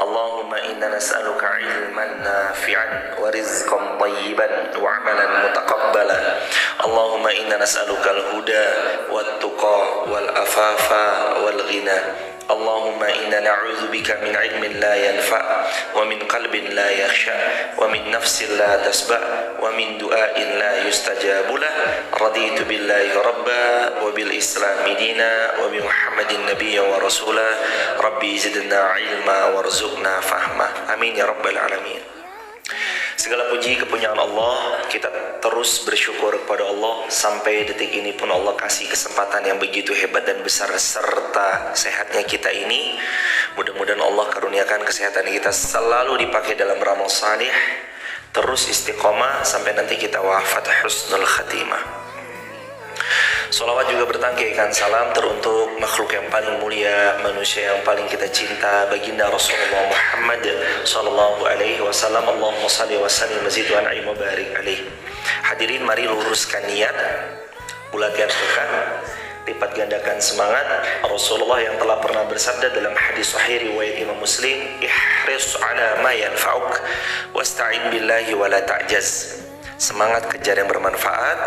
اللهم إنا نسألك علما نافعا ورزقا طيبا وعملا متقبلا اللهم إنا نسألك الهدى والتقى والعفاف والغنى اللهم إنا نعوذ بك من علم لا ينفع ومن قلب لا يخشع ومن نفس لا تشبع ومن دعاء لا يستجاب له رضيت بالله ربا وبالإسلام دينا وبمحمد نبيا ورسولا ربي زدنا علما وارزقنا فهما آمين يا رب العالمين. Segala puji kepunyaan Allah, kita terus bersyukur kepada Allah. Sampai detik ini pun Allah kasih kesempatan yang begitu hebat dan besar serta sehatnya kita ini. Mudah-mudahan Allah karuniakan kesehatan kita selalu dipakai dalam ramal salih, terus istiqomah sampai nanti kita wafat husnul khatimah. Salawat juga bertangkaikan salam teruntuk makhluk yang paling mulia, manusia yang paling kita cinta, baginda Rasulullah Muhammad sallallahu alaihi wasallam. Allahumma shalli wa sallim mazid wa an'im wa barik alaihi. Hadirin, mari luruskan niat, bulatkan tekad, lipat gandakan semangat. Rasulullah yang telah pernah bersabda dalam hadis sahih riwayat Imam Muslim, ihris ala ma yanfa'uk wasta'in billahi wa la ta'jaz. Semangat kejar yang bermanfaat,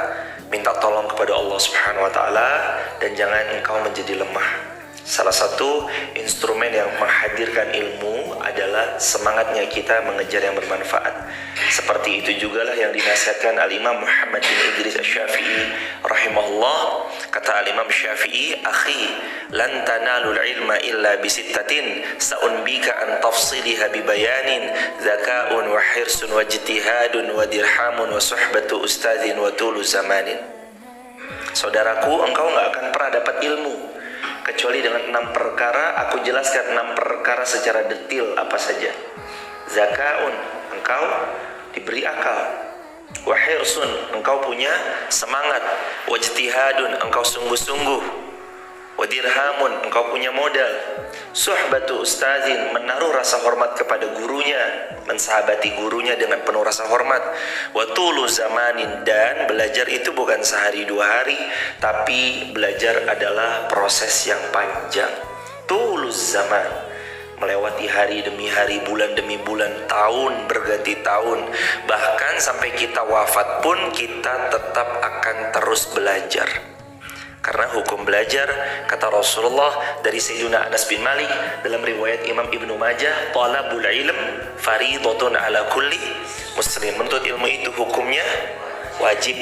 minta tolong kepada Allah Subhanahu wa taala, dan jangan engkau menjadi lemah. Salah satu instrumen yang menghadirkan ilmu adalah semangatnya kita mengejar yang bermanfaat. Seperti itu jugalah yang dinasihatkan Al-Imam Muhammad bin Idris Asy-Syafi'i rahimahullah. Kata Al-Imam Syafi'i, "Akhi, lan tanalul ilma illa bisittatin sa'unbika an tafsiliha bibayanin zaka'un wa hirsun wa ijtihadun wa dirhamun wa suhbatu ustadzin wa tulu zamanin." Saudaraku, engkau enggak akan pernah dapat ilmu kecuali dengan 6 perkara. Aku jelaskan 6 perkara secara detail apa saja. Zakaun, engkau diberi akal. Wahirsun, engkau punya semangat. Wajtihadun, engkau sungguh-sungguh. Wadirhamun, engkau punya modal. Suhbatu ustazin, menaruh rasa hormat kepada gurunya, mensahabati gurunya dengan penuh rasa hormat. Watulu zamanin, dan belajar itu bukan sehari 2 hari, tapi belajar adalah proses yang panjang. Tuluz zaman, melewati hari demi hari, bulan demi bulan, tahun berganti tahun, bahkan sampai kita wafat pun kita tetap akan terus belajar. Karena hukum belajar, kata Rasulullah dari Sayyidina Anas bin Malik dalam riwayat Imam Ibnu Majah, talabul ilm faridatun ala kulli muslim. Menuntut ilmu itu hukumnya wajib.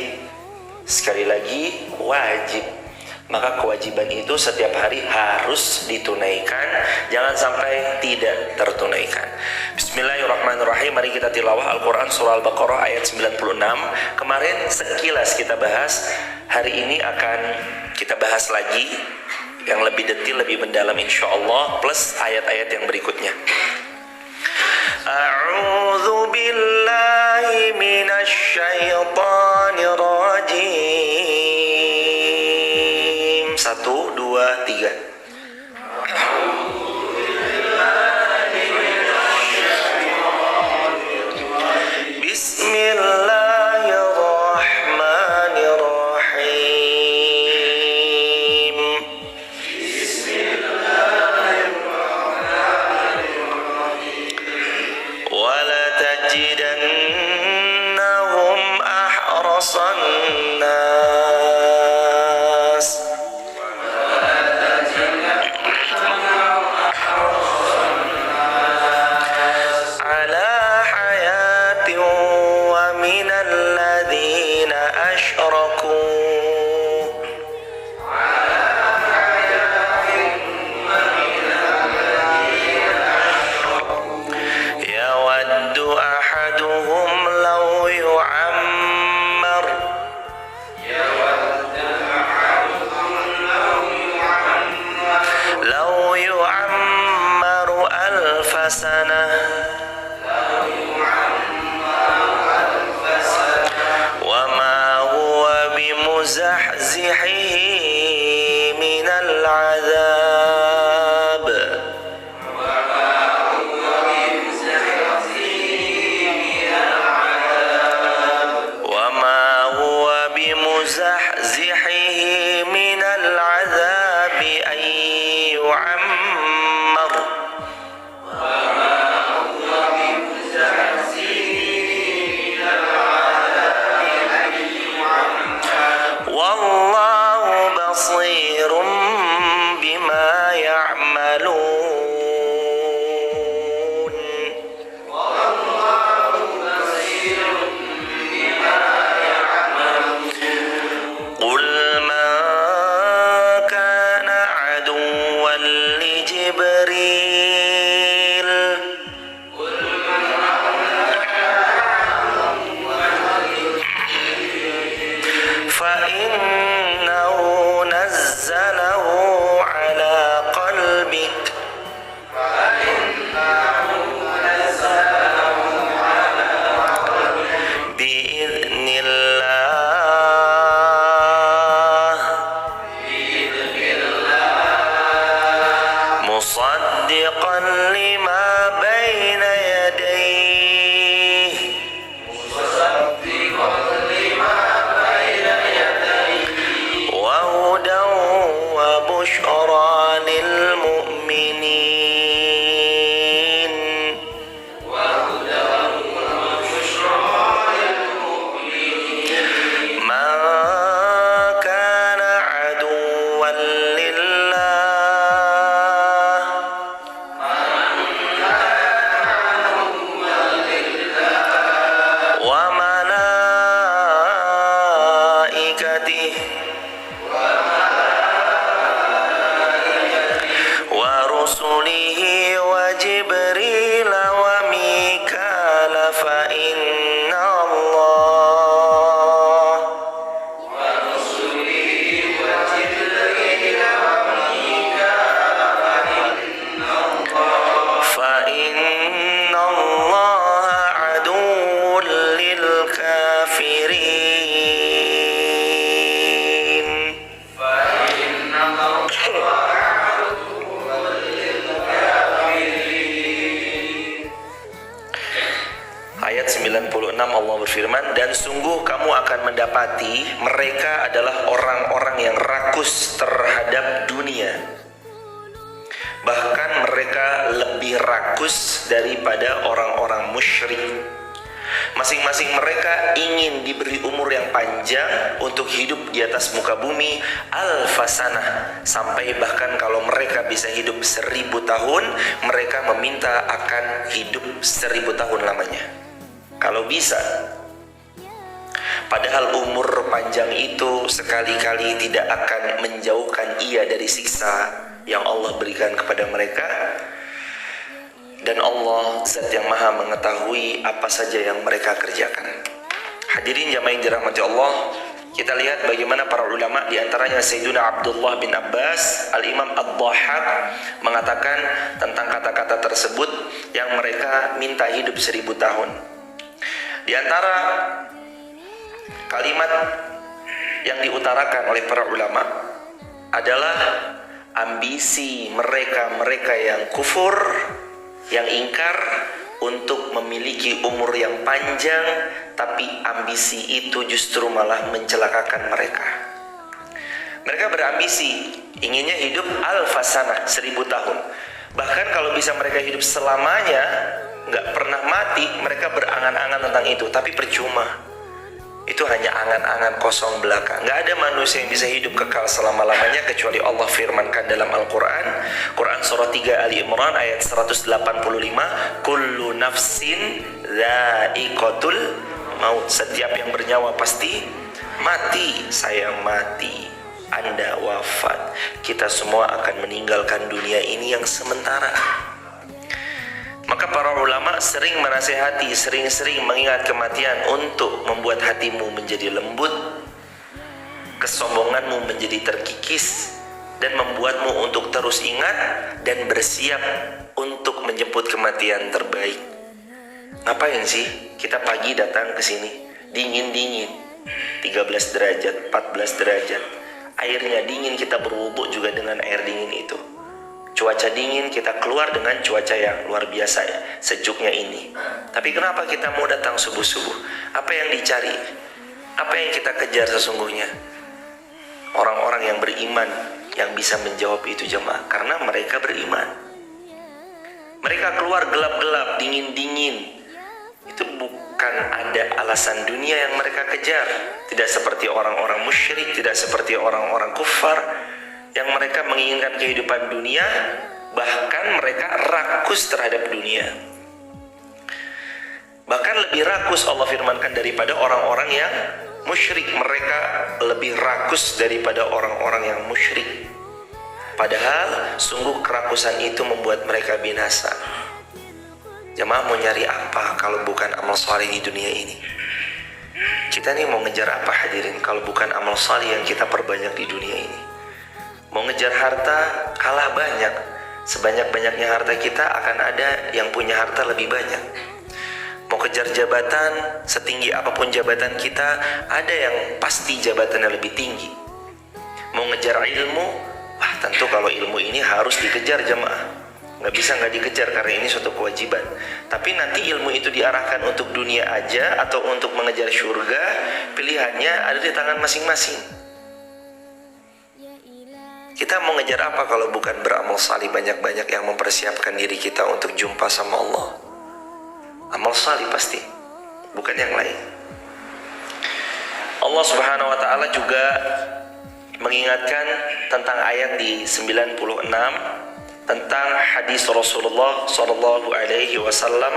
Sekali lagi, wajib. Maka kewajiban itu setiap hari harus ditunaikan, jangan sampai tidak tertunaikan. Bismillahirrahmanirrahim. Mari kita tilawah Al-Quran surah Al-Baqarah ayat 96. Kemarin sekilas kita bahas, hari ini akan kita bahas lagi yang lebih detail, lebih mendalam insyaallah, plus ayat-ayat yang berikutnya. A'udzu billahi minasy syaithanir rajim. 1, 2, 3. Bismillahirrahmanirrahim. Wala tajidannahum ahrasan nas ala hayatin wa minal ladzina asyraku yawaddu ahaduhum law yu'ammar alfa sanah wa ma huwa bimuzahzihi minal azab wa ma huwa bimuzahzihi minal azab ay yu'ammar ayat 96 Allah berfirman, dan sungguh kamu akan mendapati mereka adalah orang-orang yang rakus terhadap dunia. Bahkan mereka lebih rakus daripada orang-orang musyrik. Masing-masing mereka ingin diberi umur yang panjang untuk hidup di atas muka bumi al-fasanah, sampai bahkan kalau mereka bisa hidup 1000 tahun, mereka meminta akan hidup 1000 tahun lamanya kalau bisa. Padahal umur panjang itu sekali-kali tidak akan menjauhkan ia dari siksa yang Allah berikan kepada mereka. Dan Allah zat yang maha mengetahui apa saja yang mereka kerjakan. Hadirin jamaah yang dirahmati Allah, kita lihat bagaimana para ulama, di antaranya Sayyiduna Abdullah bin Abbas, Al-Imam Ad-Dhahhak mengatakan tentang kata-kata tersebut yang mereka minta hidup 1000 tahun. Di antara kalimat yang diutarakan oleh para ulama adalah ambisi mereka yang kufur, yang ingkar untuk memiliki umur yang panjang, tapi ambisi itu justru malah mencelakakan mereka. Mereka berambisi inginnya hidup al-fasanah, 1000 tahun. Bahkan kalau bisa mereka hidup selamanya, nggak pernah mati, mereka berangan-angan tentang itu. Tapi percuma, itu hanya angan-angan kosong belaka. Nggak ada manusia yang bisa hidup kekal selama-lamanya kecuali Allah firmankan dalam Al-Quran. Quran surah 3 Ali Imran ayat 185, kullu nafsin dha'iqatul maut. Setiap yang bernyawa pasti mati. Saya mati, Anda wafat. Kita semua akan meninggalkan dunia ini yang sementara. Maka para ulama sering menasihati, sering-sering mengingat kematian untuk membuat hatimu menjadi lembut, kesombonganmu menjadi terkikis, dan membuatmu untuk terus ingat dan bersiap untuk menjemput kematian terbaik. Ngapain sih kita pagi datang ke sini, dingin-dingin, 13 derajat, 14 derajat, airnya dingin, kita berwudu juga dengan air dingin itu. Cuaca dingin, kita keluar dengan cuaca yang luar biasa ya, sejuknya ini. Tapi kenapa kita mau datang subuh-subuh? Apa yang dicari? Apa yang kita kejar sesungguhnya? Orang-orang yang beriman yang bisa menjawab itu jemaah, karena mereka beriman. Mereka keluar gelap-gelap, dingin-dingin. Itu bukan ada alasan dunia yang mereka kejar. Tidak seperti orang-orang musyrik, tidak seperti orang-orang kufar yang mereka menginginkan kehidupan dunia, bahkan mereka rakus terhadap dunia. Bahkan lebih rakus Allah firmankan daripada orang-orang yang musyrik. Mereka lebih rakus daripada orang-orang yang musyrik. Padahal sungguh kerakusan itu membuat mereka binasa. Jemaah mau nyari apa kalau bukan amal saleh di dunia ini? Kita nih mau ngejar apa hadirin kalau bukan amal saleh yang kita perbanyak di dunia ini? Mau ngejar harta, kalah banyak. Sebanyak-banyaknya harta kita akan ada yang punya harta lebih banyak. Mau kejar jabatan, setinggi apapun jabatan kita, ada yang pasti jabatannya lebih tinggi. Mau ngejar ilmu, wah tentu kalau ilmu ini harus dikejar jemaah. Nggak bisa nggak dikejar karena ini suatu kewajiban. Tapi nanti ilmu itu diarahkan untuk dunia aja atau untuk mengejar surga, pilihannya ada di tangan masing-masing. Kita mau ngejar apa kalau bukan beramal salih banyak-banyak yang mempersiapkan diri kita untuk jumpa sama Allah? Amal salih pasti, bukan yang lain. Allah Subhanahu wa ta'ala juga mengingatkan tentang ayat di 96 tentang hadis Rasulullah sallallahu alaihi wasallam,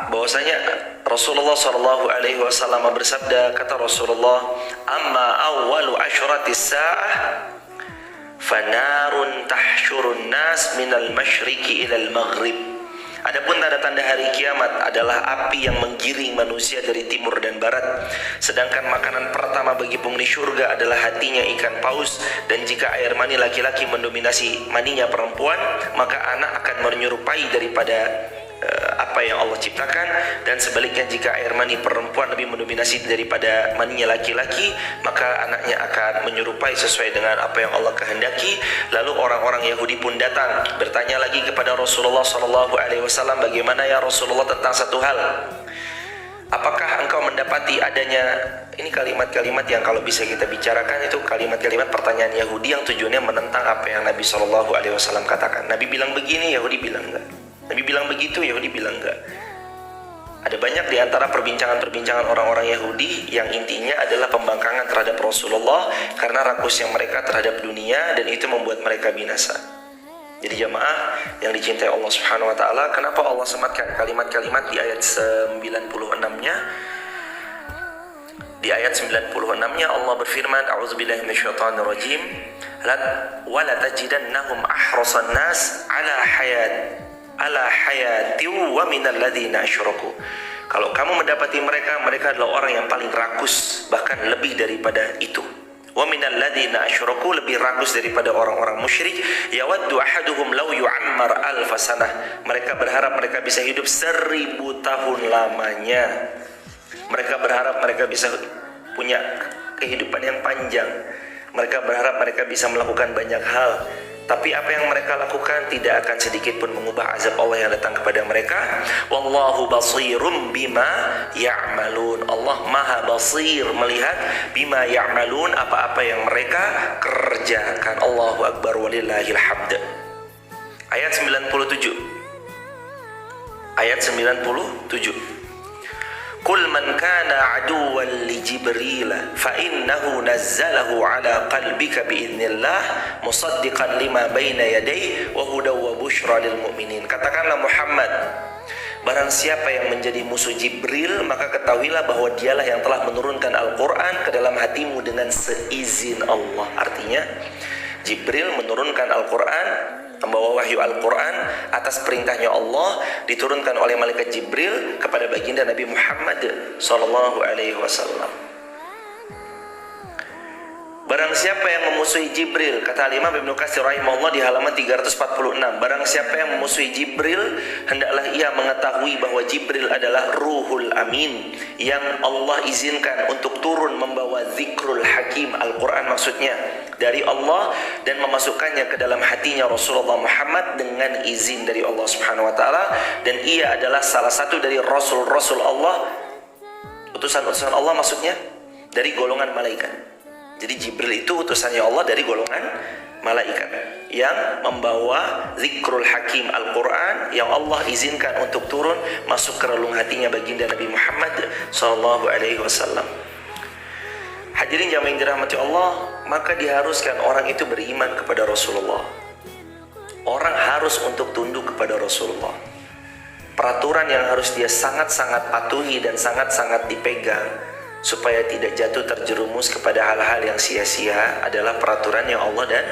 bahwasanya Rasulullah sallallahu alaihi wasallam bersabda, kata Rasulullah, amma awwalu asyratis sa'ah fanarun tahsyurun nas minal masyriqi ilal maghrib. Adapun tanda-tanda hari kiamat adalah api yang menggiring manusia dari timur dan barat. Sedangkan makanan pertama bagi penghuni surga adalah hatinya ikan paus. Dan jika air mani laki-laki mendominasi maninya perempuan, maka anak akan menyerupai daripada apa yang Allah ciptakan, dan sebaliknya jika air mani perempuan lebih mendominasi daripada maninya laki-laki, maka anaknya akan menyerupai sesuai dengan apa yang Allah kehendaki. Lalu orang-orang Yahudi pun datang bertanya lagi kepada Rasulullah SAW, bagaimana ya Rasulullah tentang satu hal, apakah engkau mendapati adanya, ini kalimat-kalimat yang kalau bisa kita bicarakan itu kalimat-kalimat pertanyaan Yahudi yang tujuannya menentang apa yang Nabi SAW katakan. Nabi bilang begini, Yahudi bilang enggak. Nabi bilang begitu, Yahudi bilang enggak. Ada banyak di antara perbincangan-perbincangan orang-orang Yahudi yang intinya adalah pembangkangan terhadap Rasulullah karena rakusnya mereka terhadap dunia, dan itu membuat mereka binasa. Jadi jamaah yang dicintai Allah Subhanahu wa taala, kenapa Allah sematkan kalimat-kalimat di ayat 96-nya? Di ayat 96-nya Allah berfirman, a'udzubillahi minasyaitonir rajim, wa la tajidannahum ahrasan nas ala hayati wa minal ladzina asyraku. Kalau kamu mendapati mereka adalah orang yang paling rakus, bahkan lebih daripada itu. Wa minal ladzina asyraku, lebih rakus daripada orang-orang musyrik. Yawaddu ahaduhum law yu'ammar alf sanah. Mereka berharap mereka bisa hidup 1000 tahun lamanya. Mereka berharap mereka bisa punya kehidupan yang panjang. Mereka berharap mereka bisa melakukan banyak hal. Tapi apa yang mereka lakukan tidak akan sedikit pun mengubah azab Allah yang datang kepada mereka. Wallahu basirum bima ya'malun. Allah maha basir, melihat bima ya'malun, apa-apa yang mereka kerjakan. Allahu akbar walillahil hamd. Ayat 97. Ayat 97. Qul man kana aduwwan li Jibril fa innahu nazzalahu ala qalbika biidznillah musaddiqan lima baina yadayhi wa hudaw wa busyra lil mu'minin. Katakanlah Muhammad, barang siapa yang menjadi musuh Jibril, maka ketahuilah bahwa dialah yang telah menurunkan Al-Quran ke dalam hatimu dengan seizin Allah. Artinya Jibril menurunkan Al-Quran, membawa wahyu Al-Quran atas perintahnya Allah, diturunkan oleh malaikat Jibril kepada baginda Nabi Muhammad SAW. Barang siapa yang memusuhi Jibril, kata Imam Ibnu Katsir rahimahullah di halaman 346, barang siapa yang memusuhi Jibril, hendaklah ia mengetahui bahwa Jibril adalah Ruhul Amin yang Allah izinkan untuk turun membawa zikrul hakim, Al-Quran maksudnya, dari Allah, dan memasukkannya ke dalam hatinya Rasulullah Muhammad dengan izin dari Allah Subhanahu wa taala, dan ia adalah salah satu dari rasul-rasul Allah, utusan-utusan Allah maksudnya, dari golongan malaikat. Jadi Jibril itu utusannya Allah dari golongan malaikat yang membawa zikrul hakim, Al-Quran yang Allah izinkan untuk turun masuk ke relung hatinya baginda Nabi Muhammad SAW. Hadirin jamaah yang dirahmati Allah, maka diharuskan orang itu beriman kepada Rasulullah. Orang harus untuk tunduk kepada Rasulullah. Peraturan yang harus dia sangat-sangat patuhi dan sangat-sangat dipegang supaya tidak jatuh terjerumus kepada hal-hal yang sia-sia adalah peraturan yang Allah dan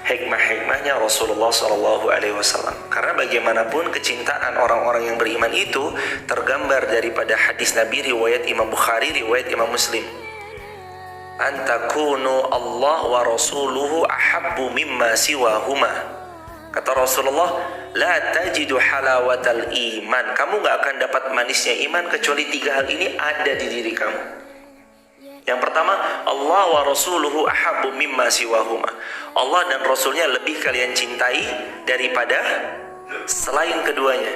hikmah-hikmahnya Rasulullah SAW. Karena bagaimanapun kecintaan orang-orang yang beriman itu tergambar daripada hadis Nabi riwayat Imam Bukhari, riwayat Imam Muslim. Antakunu Allah wa rasuluhu ahabbu mimma siwahuma. Kata Rasulullah, la tajidu halawatal iman. Kamu gak akan dapat manisnya iman kecuali 3 hal ini ada di diri kamu. Yang pertama, Allah wa rasuluhu ahabbu mimma siwahuma. Allah dan Rasulnya lebih kalian cintai daripada selain keduanya.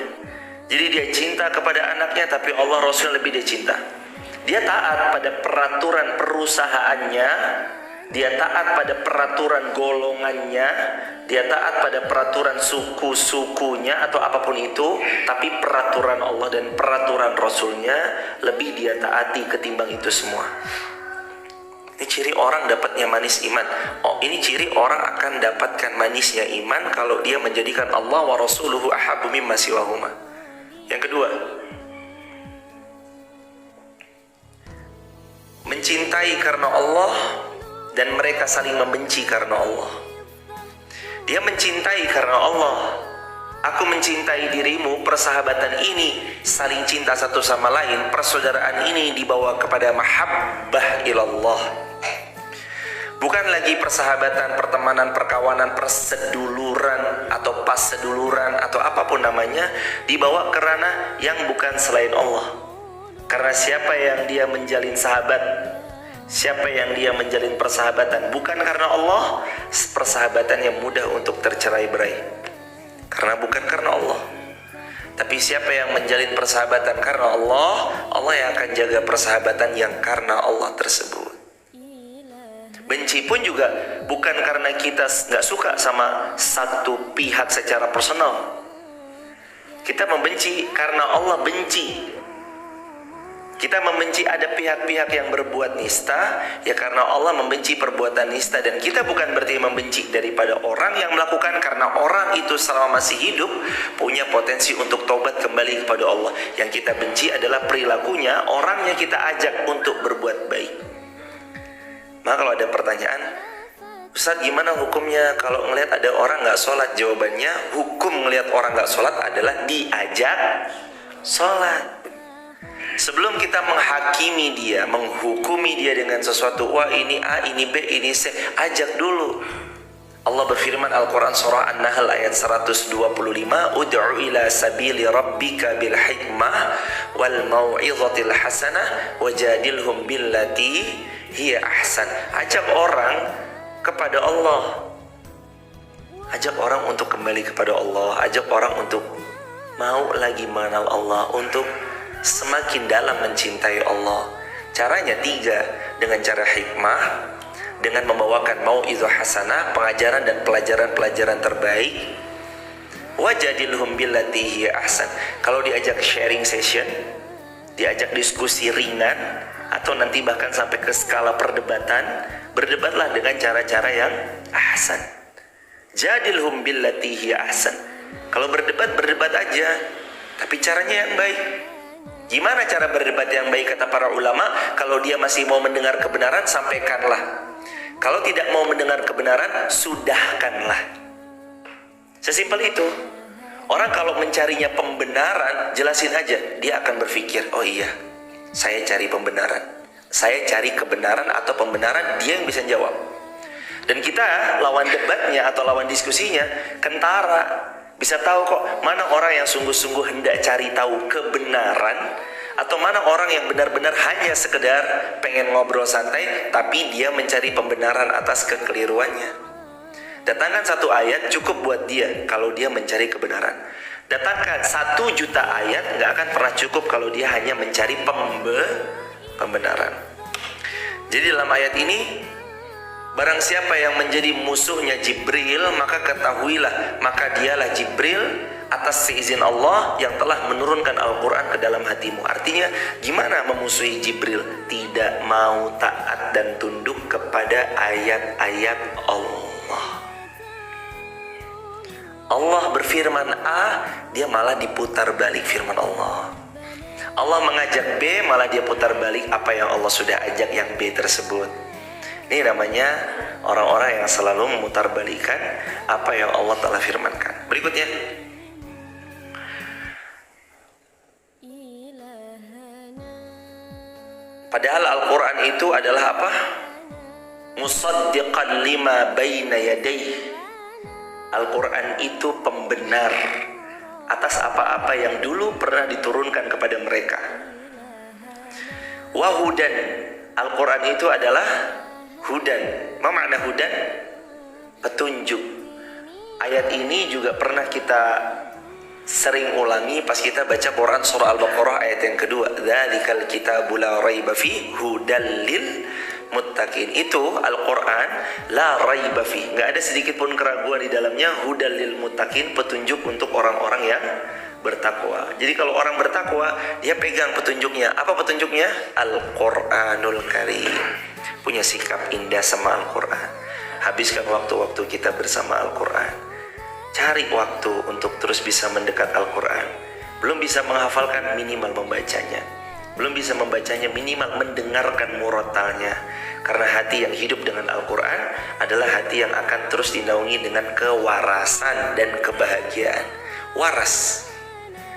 Jadi dia cinta kepada anaknya, tapi Allah Rasulnya lebih dia cinta. Dia taat pada peraturan perusahaannya, dia taat pada peraturan golongannya, dia taat pada peraturan suku-sukunya atau apapun itu, tapi peraturan Allah dan peraturan Rasulnya lebih dia taati ketimbang itu semua. Ini ciri orang dapatnya manis iman. Oh, ini ciri orang akan dapatkan manisnya iman kalau dia menjadikan Allah wa rasuluhu ahabbu mimma siwahuma. Yang kedua, mencintai karena Allah dan mereka saling membenci karena Allah. Dia mencintai karena Allah. Aku mencintai dirimu, persahabatan ini saling cinta satu sama lain, persaudaraan ini dibawa kepada mahabbah ilallah. Bukan lagi persahabatan, pertemanan, perkawanan, perseduluran atau seduluran atau apapun namanya, dibawa ke ranah yang bukan selain Allah. Karena siapa yang dia menjalin sahabat, siapa yang dia menjalin persahabatan bukan karena Allah, persahabatan yang mudah untuk tercerai-berai. Karena bukan karena Allah. Tapi siapa yang menjalin persahabatan karena Allah, Allah yang akan jaga persahabatan yang karena Allah tersebut. Benci pun juga bukan karena kita nggak suka sama satu pihak secara personal. Kita membenci karena Allah benci. Kita membenci ada pihak-pihak yang berbuat nista, ya karena Allah membenci perbuatan nista. Dan kita bukan berarti membenci daripada orang yang melakukan, karena orang itu selama masih hidup punya potensi untuk taubat kembali kepada Allah. Yang kita benci adalah perilakunya, orang yang kita ajak untuk berbuat baik. Maka kalau ada pertanyaan, Ustaz gimana hukumnya kalau ngelihat ada orang gak sholat? Jawabannya, hukum ngelihat orang gak sholat adalah diajak sholat. Sebelum kita menghakimi dia, menghukumi dia dengan sesuatu, wah ini A, ini B, ini C, ajak dulu. Allah berfirman Al-Quran surah An-Nahl ayat 125, Ud'u ila sabili rabbika bil hikmah wal mau'izatil hasanah wajadilhum billati hiya ahsan. Ajak orang kepada Allah. Ajak orang untuk kembali kepada Allah. Ajak orang untuk mau lagi mengenal Allah, untuk semakin dalam mencintai Allah. Caranya 3, dengan cara hikmah, dengan membawakan mau'izah hasanah, pengajaran dan pelajaran-pelajaran terbaik. Wajadilhum billati hiya ahsan. Kalau diajak sharing session, diajak diskusi ringan, atau nanti bahkan sampai ke skala perdebatan, berdebatlah dengan cara-cara yang ahsan. Jadilhum billati hiya ahsan. Kalau berdebat aja, tapi caranya yang baik. Gimana cara berdebat yang baik kata para ulama? Kalau dia masih mau mendengar kebenaran, sampaikanlah. Kalau tidak mau mendengar kebenaran, sudahkanlah. Sesimpel itu. Orang kalau mencarinya pembenaran, jelasin aja. Dia akan berpikir, oh iya, saya cari pembenaran. Saya cari kebenaran atau pembenaran, dia yang bisa jawab. Dan kita lawan debatnya atau lawan diskusinya, kentara. Bisa tahu kok mana orang yang sungguh-sungguh hendak cari tahu kebenaran, atau mana orang yang benar-benar hanya sekedar pengen ngobrol santai tapi dia mencari pembenaran atas kekeliruannya. Datangkan 1 ayat cukup buat dia kalau dia mencari kebenaran. Datangkan 1 juta ayat nggak akan pernah cukup kalau dia hanya mencari pembenaran. Jadi dalam ayat ini, barang siapa yang menjadi musuhnya Jibril, maka ketahuilah, maka dialah Jibril atas seizin Allah yang telah menurunkan Al-Quran ke dalam hatimu. Artinya gimana memusuhi Jibril? Tidak mau taat dan tunduk kepada ayat-ayat Allah. Allah berfirman A, dia malah diputar balik firman Allah. Allah mengajak B, malah dia putar balik apa yang Allah sudah ajak yang B tersebut. Ini namanya orang-orang yang selalu memutarbalikan apa yang Allah telah firmankan. Berikutnya, padahal Al-Quran itu adalah apa? Musaddiqan lima baina yadayhi. Al-Quran itu pembenar atas apa-apa yang dulu pernah diturunkan kepada mereka. Wahudan, Al-Quran itu adalah hudan. Apa makna hudan? Petunjuk. Ayat ini juga pernah kita sering ulangi pas kita baca Quran surah Al-Baqarah ayat yang kedua. Dzalikal kitabul la raiba fi hudal lil muttaqin. Itu Al-Quran la raiba fi, nggak ada sedikit pun keraguan di dalamnya. Hudal lil muttaqin, petunjuk untuk orang-orang yang bertakwa. Jadi kalau orang bertakwa, dia pegang petunjuknya. Apa petunjuknya? Al-Quranul Karim. Punya sikap indah sama Al-Quran. Habiskan waktu-waktu kita bersama Al-Quran. Cari waktu untuk terus bisa mendekat Al-Quran. Belum bisa menghafalkan, minimal membacanya. Belum bisa membacanya, minimal mendengarkan murotalnya. Karena hati yang hidup dengan Al-Quran adalah hati yang akan terus dinaungi dengan kewarasan dan kebahagiaan. Waras.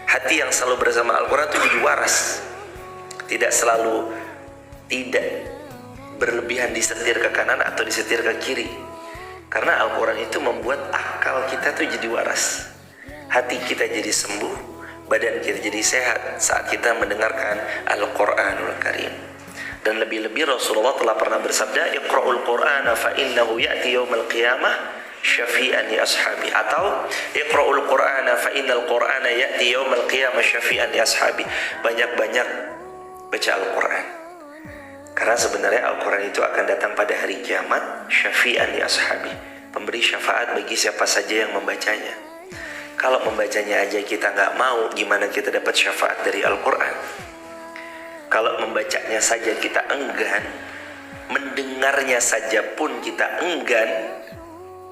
Hati yang selalu bersama Al-Quran itu jadi waras. Tidak berlebihan disetir ke kanan atau disetir ke kiri. Karena Al-Quran itu membuat akal kita tuh jadi waras, hati kita jadi sembuh, badan kita jadi sehat saat kita mendengarkan Al-Quranul Karim. Dan lebih-lebih Rasulullah telah pernah bersabda, Iqra'ul Qur'ana fa innahu ya'ti yawmal qiyamah syafi'an li ashabi, atau Iqra'ul Qur'ana fa innal Qur'ana ya'ti yawmal qiyamah syafi'an li ashabi. Banyak-banyak baca Al-Quran, karena sebenarnya Al-Quran itu akan datang pada hari kiamat syafi'an li ashabi, pemberi syafaat bagi siapa saja yang membacanya. Kalau membacanya aja kita nggak mau, gimana kita dapat syafaat dari Al-Quran? Kalau membacanya saja kita enggan, mendengarnya saja pun kita enggan,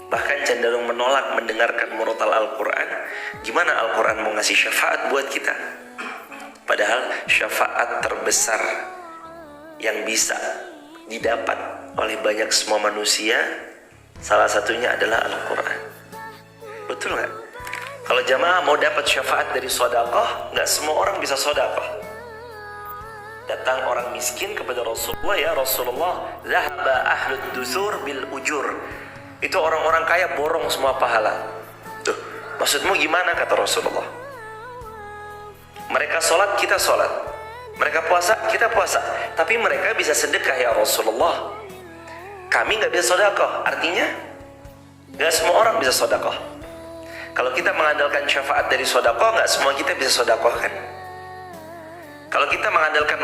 bahkan cenderung menolak mendengarkan murotal Al-Quran, gimana Al-Quran mau ngasih syafaat buat kita? Padahal syafaat terbesar yang bisa didapat oleh banyak semua manusia, salah satunya adalah Al-Quran. Betul nggak? Kalau jamaah mau dapat syafaat dari sedekah, nggak semua orang bisa sedekah. Datang orang miskin kepada Rasulullah, ya Rasulullah, zahaba ahlud dusur bil ujur. Itu orang-orang kaya borong semua pahala. Tuh, maksudmu gimana, kata Rasulullah? Mereka sholat, kita sholat. Mereka puasa, kita puasa. Tapi mereka bisa sedekah, ya Rasulullah. Kami nggak bisa sedekah. Artinya, nggak semua orang bisa sedekah. Kalau kita mengandalkan syafaat dari sedekah, nggak semua kita bisa sedekah, kan? Kalau kita mengandalkan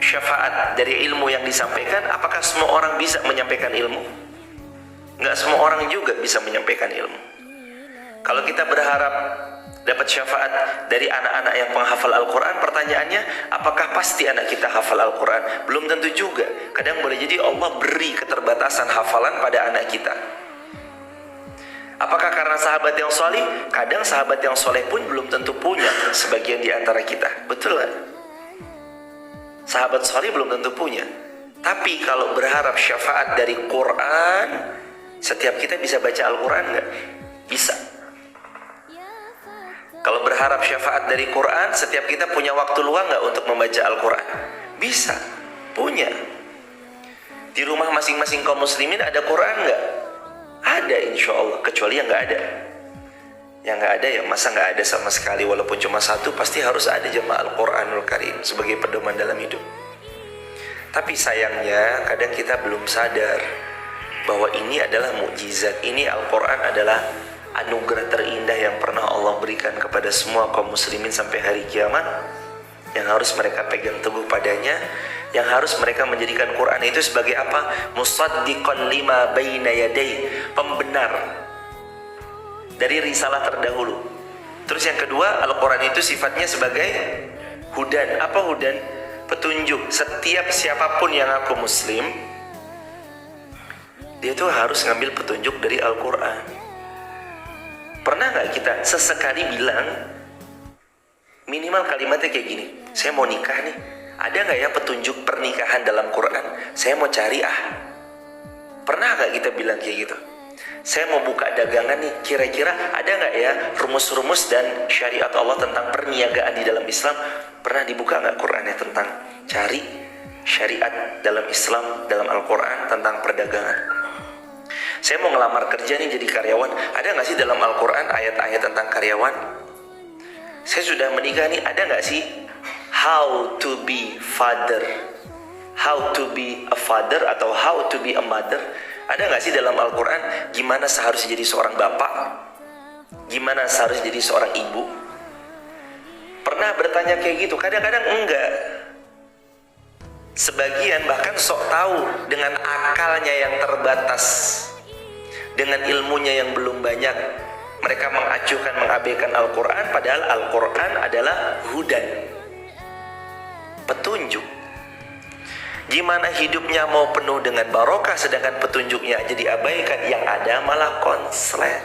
syafaat dari ilmu yang disampaikan, apakah semua orang bisa menyampaikan ilmu? Nggak semua orang juga bisa menyampaikan ilmu. Kalau kita berharap dapat syafaat dari anak-anak yang penghafal Al-Quran, pertanyaannya, apakah pasti anak kita hafal Al-Quran? Belum tentu juga. Kadang boleh jadi Allah beri keterbatasan hafalan pada anak kita. Apakah karena sahabat yang soleh? Kadang sahabat yang soleh pun belum tentu punya sebagian di antara kita. Betul kan? Sahabat soleh belum tentu punya. Tapi kalau berharap syafaat dari Quran, setiap kita bisa baca Al-Quran nggak? Bisa. Kalau berharap syafaat dari Quran, setiap kita punya waktu luang nggak untuk membaca Al-Quran? Bisa, punya. Di rumah masing-masing kaum muslimin ada Quran nggak? Ada, insya Allah. Kecuali yang nggak ada. Yang nggak ada ya masa nggak ada sama sekali, walaupun cuma satu, pasti harus ada jemaah Al-Quranul Karim sebagai pedoman dalam hidup. Tapi sayangnya kadang kita belum sadar bahwa ini adalah mukjizat, ini Al-Quran adalah anugerah terindah yang pernah Allah berikan kepada semua kaum muslimin sampai hari kiamat, yang harus mereka pegang teguh padanya, yang harus mereka menjadikan Quran itu sebagai apa? Musaddiqan lima baina yadai, pembenar dari risalah terdahulu. Terus yang kedua, Al-Quran itu sifatnya sebagai hudan. Apa hudan? Petunjuk. Setiap siapapun yang aku muslim, dia tuh harus ngambil petunjuk dari Al-Quran. Pernah gak kita sesekali bilang, minimal kalimatnya kayak gini, saya mau nikah nih, ada gak ya petunjuk pernikahan dalam Quran? Saya mau cari Pernah gak kita bilang kayak gitu? Saya mau buka dagangan nih, kira-kira ada gak ya rumus-rumus dan syariat Allah tentang perniagaan di dalam Islam? Pernah dibuka gak Qurannya tentang cari syariat dalam Islam, dalam Al-Quran tentang perdagangan? Saya mau ngelamar kerja nih jadi karyawan, ada gak sih dalam Al-Quran ayat-ayat tentang karyawan? Saya sudah menikah nih, ada gak sih how to be father, how to be a father atau how to be a mother? Ada gak sih dalam Al-Quran gimana seharusnya jadi seorang bapak, gimana seharusnya jadi seorang ibu? Pernah bertanya kayak gitu? Kadang-kadang enggak. Sebagian bahkan sok tahu dengan akalnya yang terbatas, dengan ilmunya yang belum banyak, mereka mengacuhkan, mengabaikan Al-Quran, padahal Al-Quran adalah hudan, petunjuk. Gimana hidupnya mau penuh dengan barokah sedangkan petunjuknya aja diabaikan, yang ada malah konslet.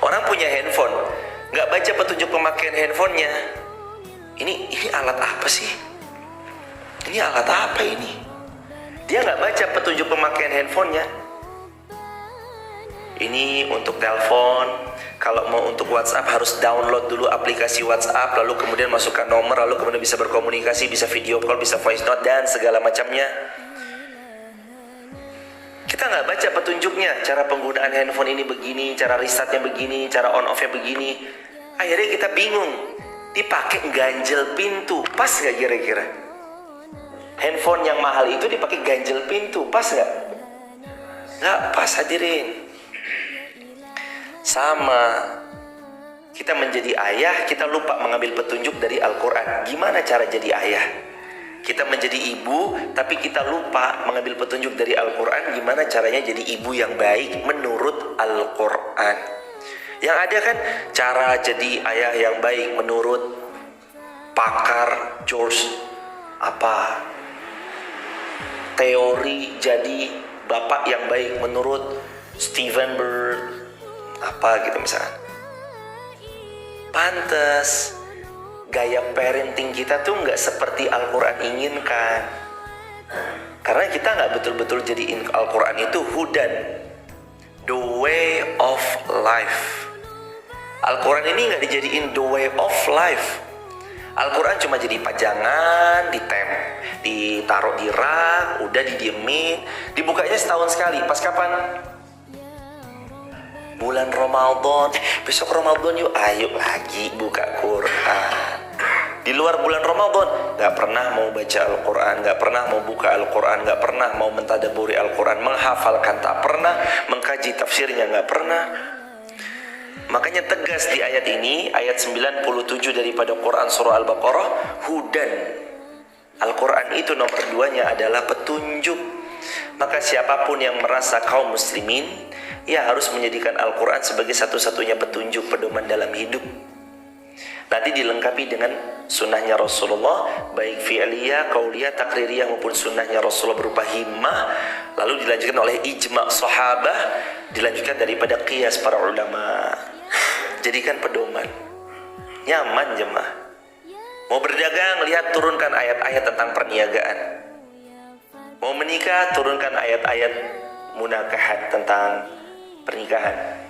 Orang punya handphone, nggak baca petunjuk pemakaian handphonenya. Ini alat apa sih? Ini alat apa ini? Dia nggak baca petunjuk pemakaian handphonenya. Ini untuk telepon. Kalau mau untuk WhatsApp harus download dulu aplikasi WhatsApp, lalu kemudian masukkan nomor, lalu kemudian bisa berkomunikasi, bisa video call, bisa voice note dan segala macamnya. Kita nggak baca petunjuknya, cara penggunaan handphone ini begini, cara resetnya begini, cara on off-nya begini. Akhirnya kita bingung, dipakai ganjel pintu, pas nggak kira-kira? Handphone yang mahal itu dipakai ganjel pintu, pas nggak? Nggak pas, hadirin. Sama, kita menjadi ayah, kita lupa mengambil petunjuk dari Al-Quran. Gimana cara jadi ayah? Kita menjadi ibu, tapi kita lupa mengambil petunjuk dari Al-Quran. Gimana caranya jadi ibu yang baik menurut Al-Quran? Yang ada kan cara jadi ayah yang baik menurut pakar George apa? Teori jadi bapak yang baik menurut Steven Bird apa gitu misalnya. Pantes gaya parenting kita tuh nggak seperti Al-Quran inginkan. Karena kita nggak betul-betul jadiin Al-Quran itu hudan, the way of life. Al-Quran ini nggak dijadiin the way of life. Al-Quran cuma jadi pajangan, ditaruh di rak, udah didiemin, dibukanya setahun sekali. Pas kapan? Bulan Ramadan. Besok Ramadan yuk, ayo lagi buka Quran. Di luar bulan Ramadan gak pernah mau baca Al-Quran, gak pernah mau buka Al-Quran, gak pernah mau mentadaburi Al-Quran, menghafalkan tak pernah, mengkaji tafsirnya gak pernah. Makanya tegas di ayat ini, ayat 97 daripada Quran surah Al-Baqarah, hudan. Al-Quran itu nomor 2-nya adalah petunjuk. Maka siapapun yang merasa kaum muslimin, ya harus menjadikan Al-Quran sebagai satu-satunya petunjuk pedoman dalam hidup. Nanti dilengkapi dengan sunnahnya Rasulullah, baik fi'liyah, qauliyah, takririyah maupun sunnahnya Rasulullah berupa himmah. Lalu dilanjutkan oleh ijma' sahabah, dilanjutkan daripada qiyas para ulama. Jadikan pedoman. Nyaman jemaah. Mau berdagang, lihat turunkan ayat-ayat tentang perniagaan. Mau menikah, turunkan ayat-ayat munakahat tentang pernikahan.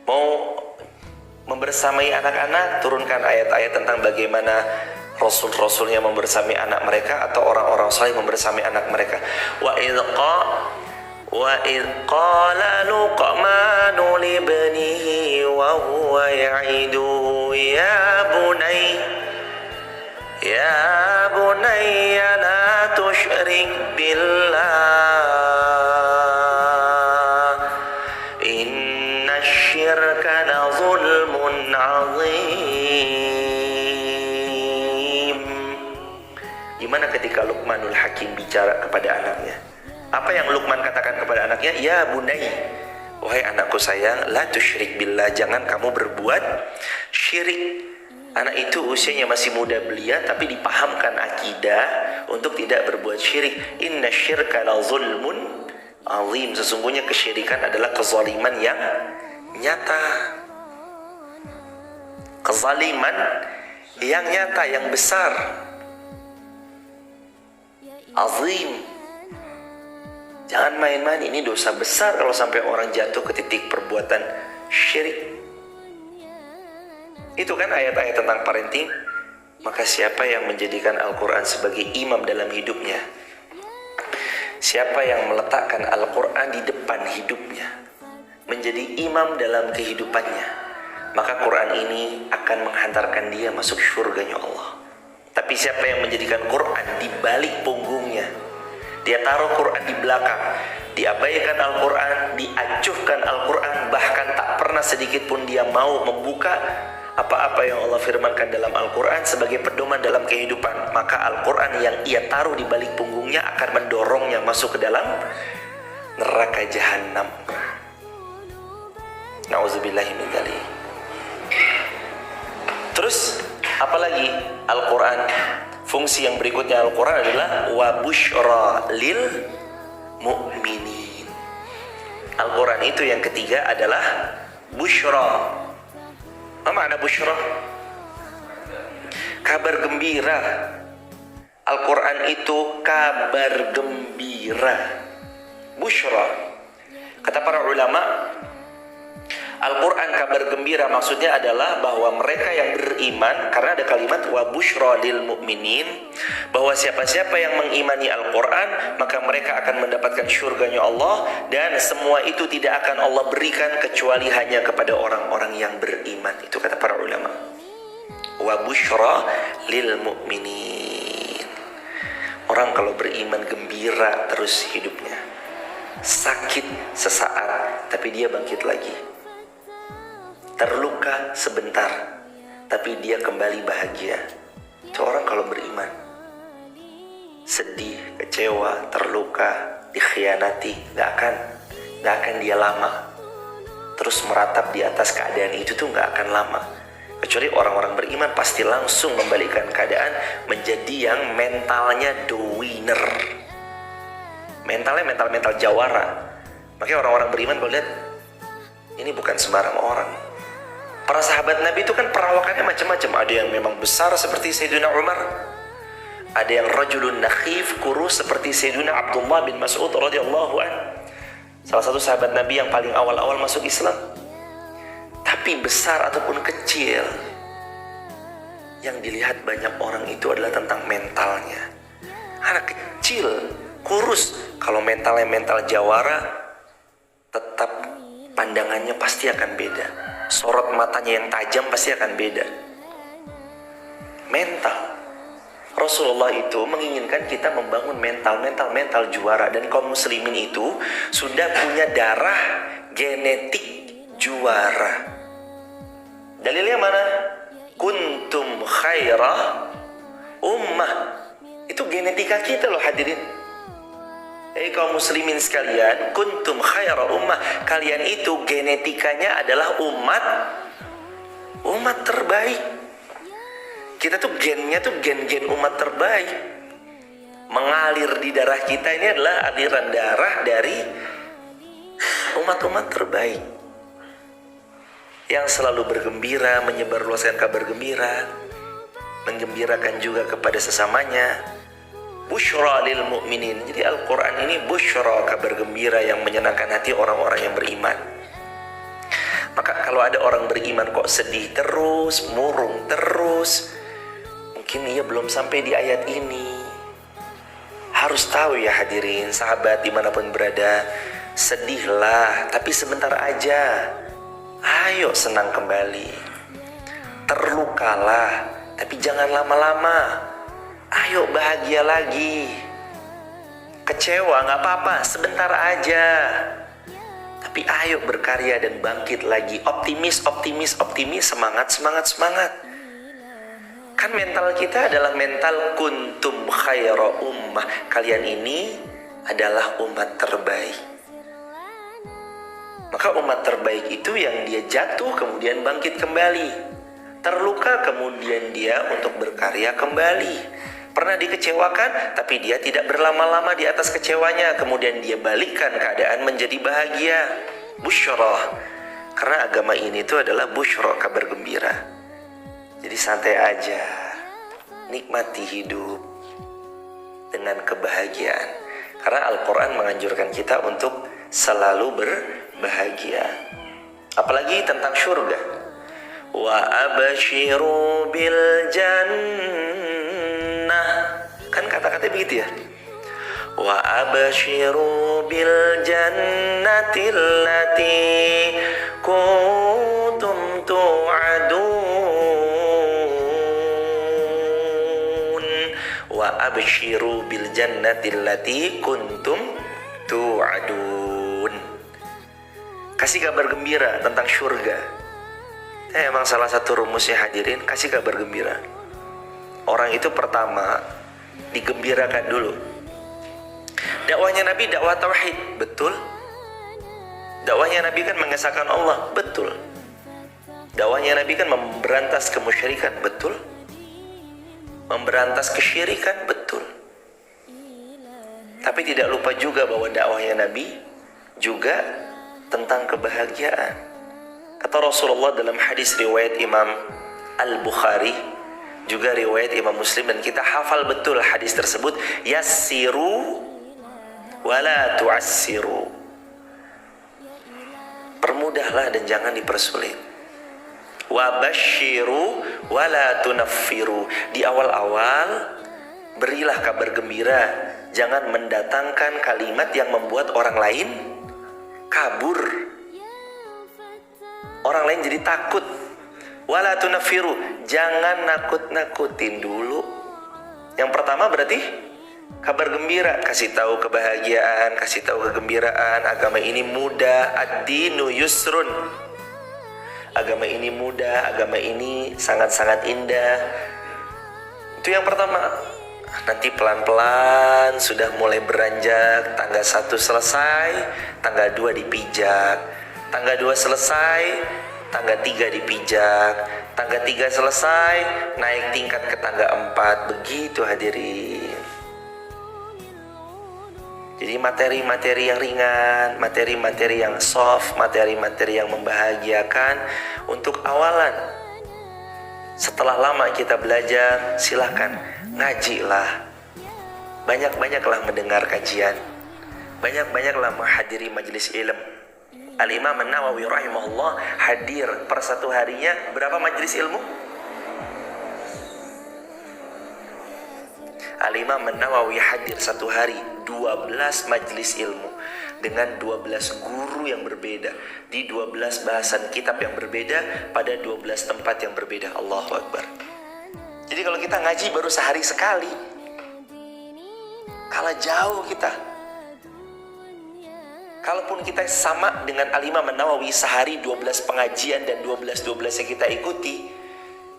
Mau membersamai anak-anak, turunkan ayat-ayat tentang bagaimana Rasul-Rasulnya membersamai anak mereka atau orang-orang saleh membersamai anak mereka. Wa idh qala Luqmanu libnihi wa huwa ya'iduhu ya bunayya la tusyrik billah inna syirka la zulmun azim. Gimana ketika Luqmanul Hakim bicara kepada anaknya? Apa yang Luqman katakan kepada anaknya? Ya bunai, wahai anakku sayang, la tusyrik billah, jangan kamu berbuat syirik. Anak itu usianya masih muda belia, tapi dipahamkan akidah untuk tidak berbuat syirik. Inna syirka la zulmun azim, sesungguhnya kesyirikan adalah kezaliman yang nyata. Kezaliman yang nyata, yang besar, azim. Jangan main-main, ini dosa besar kalau sampai orang jatuh ke titik perbuatan syirik. Itu kan ayat-ayat tentang parenting. Maka siapa yang menjadikan Al-Quran sebagai imam dalam hidupnya, siapa yang meletakkan Al-Quran di depan hidupnya, menjadi imam dalam kehidupannya, maka Quran ini akan menghantarkan dia masuk surganya Allah. Tapi siapa yang menjadikan Quran di balik punggungnya, dia taruh Quran di belakang, diabaikan Al-Quran, diacuhkan Al-Quran, bahkan tak pernah sedikit pun dia mau membuka apa-apa yang Allah firmankan dalam Al-Quran sebagai pedoman dalam kehidupan, maka Al-Quran yang ia taruh di balik punggungnya akan mendorongnya masuk ke dalam neraka jahanam. Nauzubillahi min dzalik. Terus apalagi Al-Quran? Fungsi yang berikutnya Al-Quran adalah wa busyra lil mu'minin. Al-Quran itu yang ketiga adalah busyra. Apa makna busyra? Kabar gembira. Al-Quran itu kabar gembira. Busyra. Kata para ulama, Al-Quran kabar gembira maksudnya adalah bahwa mereka yang beriman, karena ada kalimat wa busyra lil mu'minin, bahwa siapa-siapa yang mengimani Al-Quran maka mereka akan mendapatkan syurganya Allah, dan semua itu tidak akan Allah berikan kecuali hanya kepada orang-orang yang beriman. Itu kata para ulama. Wa busyra lil mu'minin. Orang kalau beriman gembira terus hidupnya. Sakit sesaat tapi dia bangkit lagi. Terluka sebentar tapi dia kembali bahagia. Itu orang kalau beriman. Sedih, kecewa, terluka, dikhianati, gak akan dia lama. Terus meratap di atas keadaan itu tuh gak akan lama. Kecuali orang-orang beriman pasti langsung membalikkan keadaan menjadi yang mentalnya the winner. Mentalnya mental jawara. Makanya orang-orang beriman kalau lihat, ini bukan sembarang orang. Para sahabat Nabi itu kan perawakannya macam-macam. Ada yang memang besar seperti Sayyidina Umar, ada yang rajulun nakhif, kurus seperti Sayyidina Abdullah bin Mas'ud radhiyallahu an, salah satu sahabat Nabi yang paling awal-awal masuk Islam. Tapi besar ataupun kecil, yang dilihat banyak orang itu adalah tentang mentalnya. Anak kecil kurus, kalau mentalnya mental jawara, tetap pandangannya pasti akan beda. Sorot matanya yang tajam pasti akan beda. Mental. Rasulullah itu menginginkan kita membangun mental juara, dan kaum muslimin itu sudah punya darah genetik juara. Dalilnya mana? Kuntum khairah ummah. Itu genetika kita loh hadirin. Kaum muslimin sekalian, kuntum khaira ummah, kalian itu genetikanya adalah umat terbaik. Kita tuh gennya tuh gen umat terbaik. Mengalir di darah kita ini adalah aliran darah dari umat-umat terbaik, yang selalu bergembira, menyebarluaskan kabar gembira, menggembirakan juga kepada sesamanya. Busyra lil mu'minin. Jadi Al-Quran ini busyra, kabar gembira yang menyenangkan hati orang-orang yang beriman. Maka kalau ada orang beriman kok sedih terus, murung terus, mungkin ia belum sampai di ayat ini. Harus tahu ya hadirin, sahabat dimanapun berada, sedihlah tapi sebentar aja. Ayo senang kembali. Terlukalah tapi jangan lama-lama. Ayo bahagia lagi. Kecewa gak apa-apa, sebentar aja. Tapi ayo berkarya dan bangkit lagi. Optimis, semangat. Kan mental kita adalah mental kuntum khaira ummah. Kalian ini adalah umat terbaik. Maka umat terbaik itu yang dia jatuh kemudian bangkit kembali, terluka kemudian dia untuk berkarya kembali. Pernah dikecewakan, tapi dia tidak berlama-lama di atas kecewanya. Kemudian dia balikkan keadaan menjadi bahagia. Busyra. Karena agama ini itu adalah busyra, kabar gembira. Jadi santai aja. Nikmati hidup dengan kebahagiaan. Karena Al-Quran menganjurkan kita untuk selalu berbahagia. Apalagi tentang surga. Wa abshiru bil jannah. Kan kata-kata begitu ya. Wa abshiru bil jannati allati kuntum tu'adun. Wa abshiru bil jannati allati kuntum tu'adun. Kasih kabar gembira tentang surga. Emang salah satu rumusnya hadirin, kasih kabar gembira. Orang itu pertama digembirakan dulu. Dakwahnya Nabi dakwah tauhid, betul. Dakwahnya Nabi kan mengesahkan Allah, betul. Dakwahnya Nabi kan memberantas kemusyrikan, betul. Memberantas kesyirikan, betul. Tapi tidak lupa juga bahwa dakwahnya Nabi juga tentang kebahagiaan. Kata Rasulullah dalam hadis riwayat Imam Al-Bukhari, juga riwayat Imam Muslim, dan kita hafal betul hadis tersebut, yassiru wala tu'assiru. Permudah permudahlah dan jangan dipersulit. Wa basyiru wa la tunaffiru. Di awal-awal berilah kabar gembira, jangan mendatangkan kalimat yang membuat orang lain kabur. Orang lain jadi takut. Wa la tunaffiru, jangan nakut-nakutin dulu. Yang pertama berarti kabar gembira, kasih tahu kebahagiaan, kasih tahu kegembiraan. Agama ini mudah, ad-dinu yusrun. Agama ini mudah, agama ini sangat-sangat indah. Itu yang pertama. Nanti pelan-pelan sudah mulai beranjak, tangga 1 selesai, tangga 2 dipijak. Tangga 2 selesai, tangga 3 dipijak. Tangga 3 selesai, naik tingkat ke tangga 4. Begitu hadirin. Jadi materi-materi yang ringan, materi-materi yang soft, materi-materi yang membahagiakan untuk awalan. Setelah lama kita belajar, silakan ngajilah. Banyak-banyaklah mendengar kajian. Banyak-banyaklah menghadiri majelis ilmu. Al-Imam An-Nawawi rahimahullah hadir per satu harinya berapa majelis ilmu? Al-Imam An-Nawawi hadir satu hari 12 majelis ilmu dengan 12 guru yang berbeda di 12 bahasan kitab yang berbeda pada 12 tempat yang berbeda. Allahu Akbar. Jadi kalau kita ngaji baru sehari sekali, kalah jauh kita. Kalaupun kita sama dengan Al-Imam An-Nawawi sehari 12 pengajian dan 12 yang kita ikuti,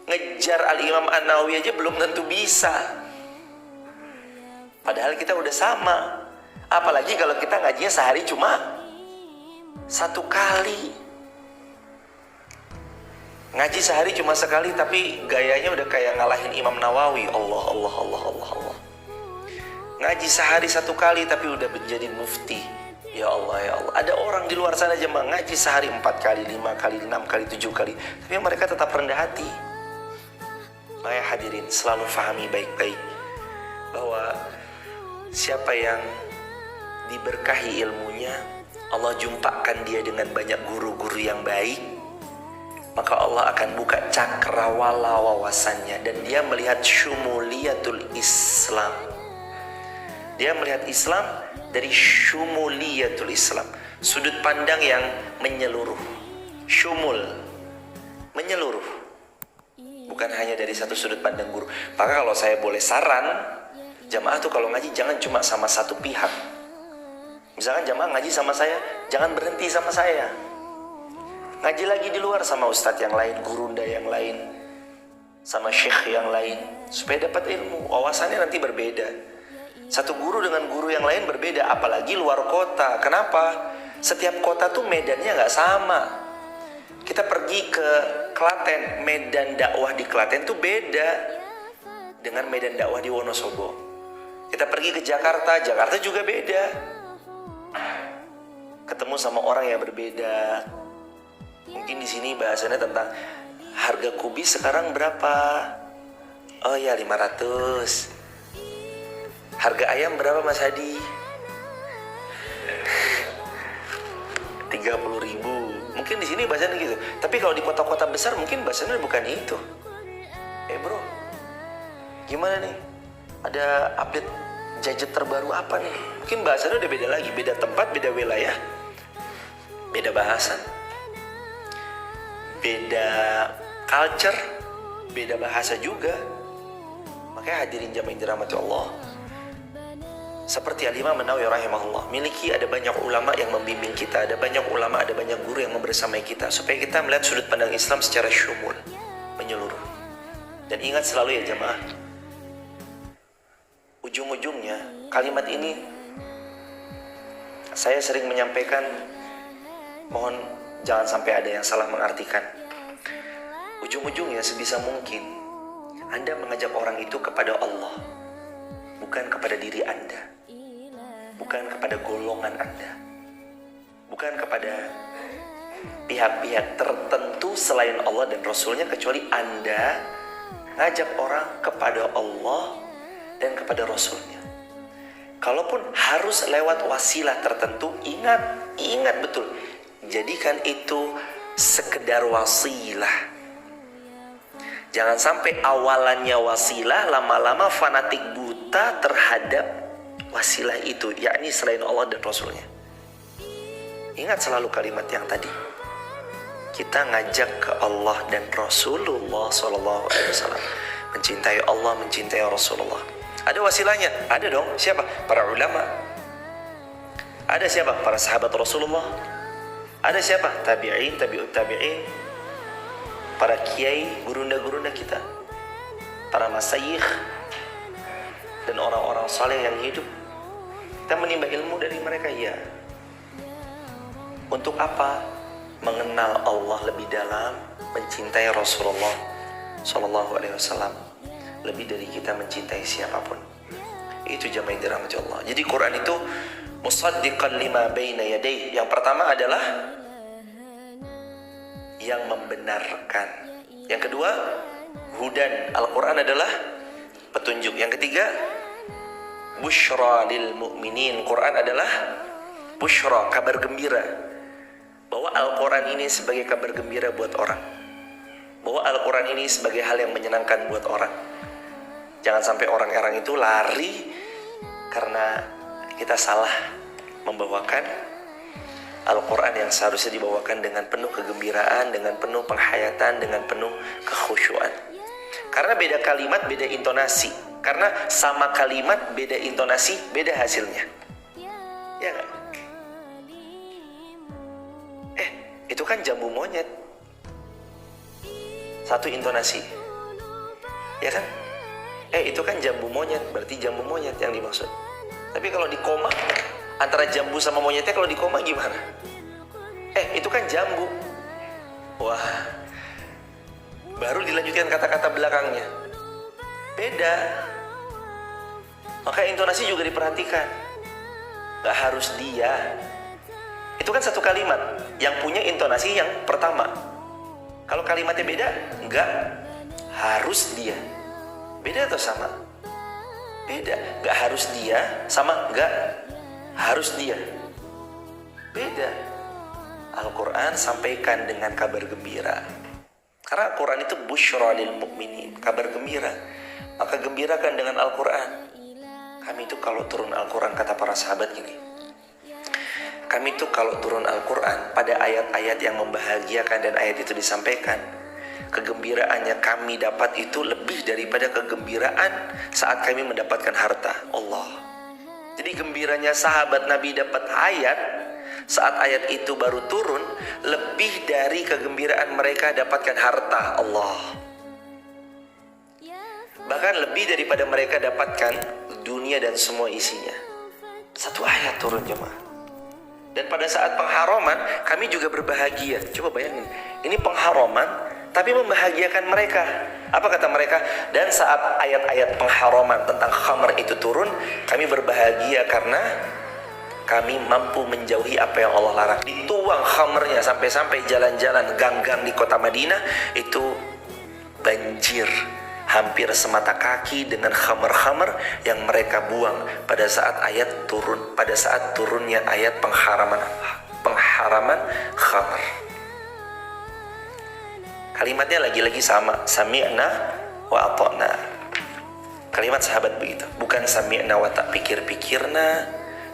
ngejar Al-Imam An-Nawawi aja belum tentu bisa. Padahal kita udah sama. Apalagi kalau kita ngajinya sehari cuma 1 kali. Ngaji sehari cuma sekali tapi gayanya udah kayak ngalahin Imam Nawawi. Allah. Ngaji sehari 1 kali tapi udah menjadi mufti. Ya Allah. Ada orang di luar sana jemaah ngaji sehari 4 kali, 5 kali, 6 kali, 7 kali. Tapi mereka tetap rendah hati. Makanya hadirin selalu fahami baik-baik bahwa siapa yang diberkahi ilmunya, Allah jumpakan dia dengan banyak guru-guru yang baik, maka Allah akan buka cakrawala wawasannya dan dia melihat syumuliyatul Islam. Dia melihat Islam dari syumuliyatul Islam, sudut pandang yang menyeluruh. Syumul, menyeluruh, bukan hanya dari satu sudut pandang guru. Maka kalau saya boleh saran, jamaah tuh kalau ngaji jangan cuma sama satu pihak. Misalkan jamaah ngaji sama saya, jangan berhenti sama saya. Ngaji lagi di luar sama ustadz yang lain, gurunda yang lain, sama syekh yang lain, supaya dapat ilmu. Wawasannya nanti berbeda. Satu guru dengan guru yang lain berbeda, apalagi luar kota. Kenapa? Setiap kota tuh medannya gak sama. Kita pergi ke Klaten, medan dakwah di Klaten tuh beda dengan medan dakwah di Wonosobo. Kita pergi ke Jakarta, Jakarta juga beda. Ketemu sama orang yang berbeda. Mungkin di sini bahasannya tentang harga kubis sekarang berapa? Oh ya 500. Harga ayam berapa Mas Hadi? 30.000. Mungkin di sini bahasanya gitu. Tapi kalau di kota-kota besar mungkin bahasanya bukan itu. Bro, gimana nih? Ada update gadget terbaru apa nih? Mungkin bahasanya udah beda lagi, beda tempat, beda wilayah, beda bahasan, beda culture, beda bahasa juga. Makanya hadirin jamaah yang dirahmati Allah, seperti Al-Imam An-Nawawi rahimahullah, miliki ada banyak ulama yang membimbing kita, ada banyak ulama, ada banyak guru yang membersamai kita, supaya kita melihat sudut pandang Islam secara syumul, menyeluruh. Dan ingat selalu ya jamaah, ujung-ujungnya kalimat ini saya sering menyampaikan, mohon jangan sampai ada yang salah mengartikan. Ujung-ujungnya sebisa mungkin Anda mengajak orang itu kepada Allah, bukan kepada diri Anda, bukan kepada golongan Anda, bukan kepada pihak-pihak tertentu selain Allah dan Rasulnya, kecuali Anda ngajak orang kepada Allah dan kepada Rasulnya. Kalaupun harus lewat wasilah tertentu, ingat betul, Jadikan itu sekedar wasilah. Jangan sampai awalannya wasilah, lama-lama fanatik buta terhadap wasilah itu, yakni selain Allah dan Rasulnya. Ingat selalu kalimat yang tadi. Kita ngajak ke Allah dan Rasulullah SAW. Mencintai Allah, mencintai Rasulullah. Ada wasilahnya? Ada dong. Siapa? Para ulama. Ada siapa? Para sahabat Rasulullah. Ada siapa? Tabi'in, tabi'ut tabi'in. Para kiai, gurunda-gurunda kita, para masyayikh, dan orang-orang saleh yang hidup. Kita menimba ilmu dari mereka, ya. Untuk apa? Mengenal Allah lebih dalam, mencintai Rasulullah Sallallahu Alaihi Wasallam lebih dari kita mencintai siapapun. Itu jamaah dirahmati Allah. Jadi Quran itu musaddiqan lima baina yadayhi. Yang pertama adalah yang membenarkan. Yang kedua, hudan. Al-Quran adalah petunjuk. Yang ketiga, busyra lil mu'minin. Quran adalah busyra, kabar gembira. Bahwa Al-Quran ini sebagai kabar gembira buat orang. Bahwa Al-Quran ini sebagai hal yang menyenangkan buat orang. Jangan sampai orang-orang itu lari karena kita salah membawakan Al-Quran yang seharusnya dibawakan dengan penuh kegembiraan, dengan penuh penghayatan, dengan penuh kekhusyuan. Karena beda kalimat, beda intonasi. Karena sama kalimat, beda intonasi, beda hasilnya. Ya gak? Itu kan jambu monyet. Satu intonasi. Ya kan? Itu kan jambu monyet, berarti jambu monyet yang dimaksud. Tapi kalau di koma, antara jambu sama monyetnya kalau di koma gimana? Itu kan jambu. Wah, baru dilanjutkan kata-kata belakangnya. Beda. Maka intonasi juga diperhatikan. Gak harus dia. Itu kan satu kalimat yang punya intonasi yang pertama. Kalau kalimatnya beda, gak harus dia. Beda atau sama? Beda. Gak harus dia sama gak harus dia. Beda. Al-Quran sampaikan dengan kabar gembira. Karena Al-Quran itu busyra lil mu'minin, kabar gembira. Maka gembirakan dengan Al-Quran. Kami itu kalau turun Al-Quran, kata para sahabat gini, kami itu kalau turun Al-Quran pada ayat-ayat yang membahagiakan dan ayat itu disampaikan, kegembiraannya kami dapat itu lebih daripada kegembiraan saat kami mendapatkan harta. Allah. Jadi gembiranya sahabat Nabi dapat ayat saat ayat itu baru turun lebih dari kegembiraan mereka dapatkan harta. Allah. Bahkan lebih daripada mereka dapatkan dunia dan semua isinya. Satu ayat turun jemaah. Dan pada saat pengharaman kami juga berbahagia. Coba bayangin, ini pengharaman tapi membahagiakan mereka. Apa kata mereka? Dan saat ayat-ayat pengharaman tentang khamr itu turun, kami berbahagia karena kami mampu menjauhi apa yang Allah larang. Dituang khamrnya sampai-sampai jalan-jalan gang-gang di kota Madinah itu banjir, hampir semata kaki dengan khamr-khamr yang mereka buang pada saat ayat turun, pada saat turunnya ayat pengharaman khamr. Kalimatnya lagi-lagi sama, sami'na wa ata'na. Kalimat sahabat begitu, bukan sami'na wa tak pikir-pikirna,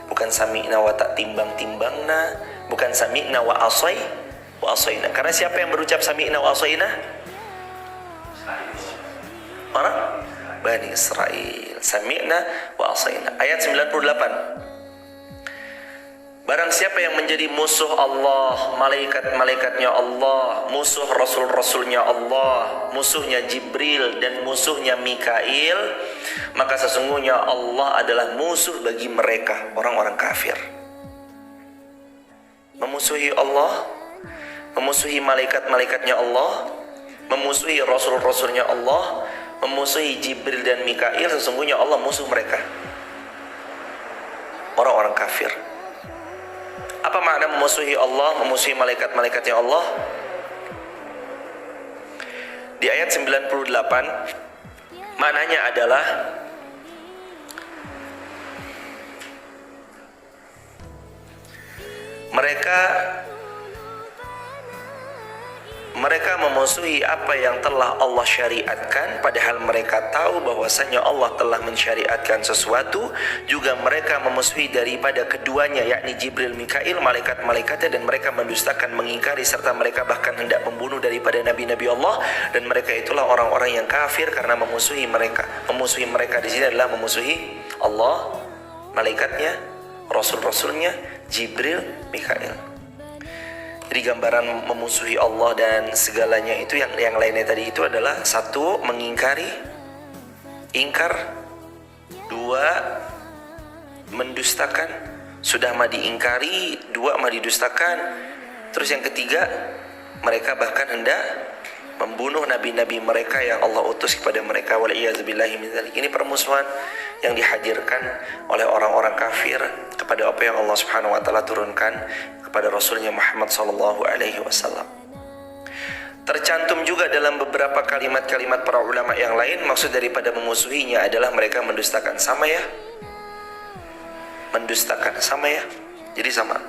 bukan sami'na wa tak timbang-timbangna, bukan sami'na wa asayna. Karena siapa yang berucap sami'na wa asayna? Orang Bani Israel. Sami'na wa asayna. Ayat 98. Barang siapa yang menjadi musuh Allah, malaikat-malaikatnya Allah, musuh rasul-rasulnya Allah, musuhnya Jibril dan musuhnya Mikail, maka sesungguhnya Allah adalah musuh bagi mereka, orang-orang kafir. Memusuhi Allah, memusuhi malaikat-malaikatnya Allah, memusuhi rasul-rasulnya Allah, memusuhi Jibril dan Mikail, sesungguhnya Allah musuh mereka, orang-orang kafir. Apa makna memusuhi Allah, memusuhi malaikat-malaikatnya Allah? Di ayat 98 maknanya adalah mereka Mereka memusuhi apa yang telah Allah syariatkan, padahal mereka tahu bahwasanya Allah telah mensyariatkan sesuatu. Juga mereka memusuhi daripada keduanya, yakni Jibril, Mikail, malaikat-malaikatnya, dan mereka mendustakan, mengingkari, serta mereka bahkan hendak membunuh daripada nabi-nabi Allah. Dan mereka itulah orang-orang yang kafir karena memusuhi mereka. Memusuhi mereka di sini adalah memusuhi Allah, malaikatnya, rasul-rasulnya, Jibril, Mikail. Jadi gambaran memusuhi Allah dan segalanya itu yang lainnya tadi itu adalah satu, mengingkari, ingkar. Dua, mendustakan. Sudah mah diingkari, dua mah didustakan. Terus yang ketiga, mereka bahkan hendak membunuh nabi-nabi mereka yang Allah utus kepada mereka. Wal'iyazubillahi min dzalik. Ini permusuhan yang dihadirkan oleh orang-orang kafir kepada apa yang Allah Subhanahu wa taala turunkan kepada Rasulnya Muhammad sallallahu alaihi wasallam. Tercantum juga dalam beberapa kalimat-kalimat para ulama yang lain, maksud daripada memusuhinya adalah mereka mendustakan. Sama ya? Mendustakan, sama ya? Jadi sama.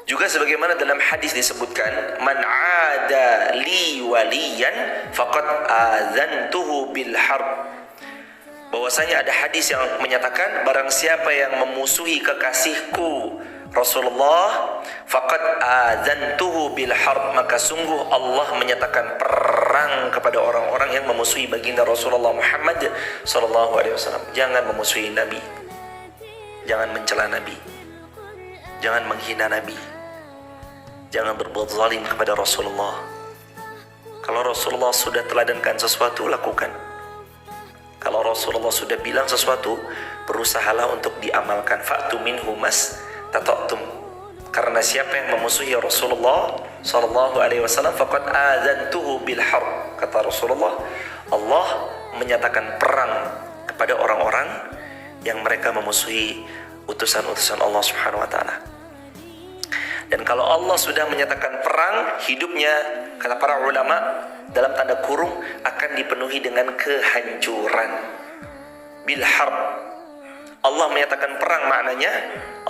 Juga sebagaimana dalam hadis disebutkan, man ada li waliyan faqad adzantuhu bil harb. Bahwasanya ada hadis yang menyatakan barang siapa yang memusuhi kekasihku Rasulullah faqad adzantuhu bil harb, maka sungguh Allah menyatakan perang kepada orang-orang yang memusuhi baginda Rasulullah Muhammad sallallahu alaihi wasallam. Jangan memusuhi Nabi. Jangan mencela Nabi. Jangan menghina Nabi. Jangan berbuat zalim kepada Rasulullah. Kalau Rasulullah sudah teladankan sesuatu, lakukan. Kalau Rasulullah sudah bilang sesuatu, berusahalah untuk diamalkan. Fa'tu minhu mastata'tum. Karena siapa yang memusuhi Rasulullah sallallahu alaihi wasallam faqad adzantuhu bil harb. Kata Rasulullah, Allah menyatakan perang kepada orang-orang yang mereka memusuhi utusan-utusan Allah Subhanahu wa taala. Dan kalau Allah sudah menyatakan perang, hidupnya, kata para ulama, dalam tanda kurung akan dipenuhi dengan kehancuran. Bil harb. Allah menyatakan perang, maknanya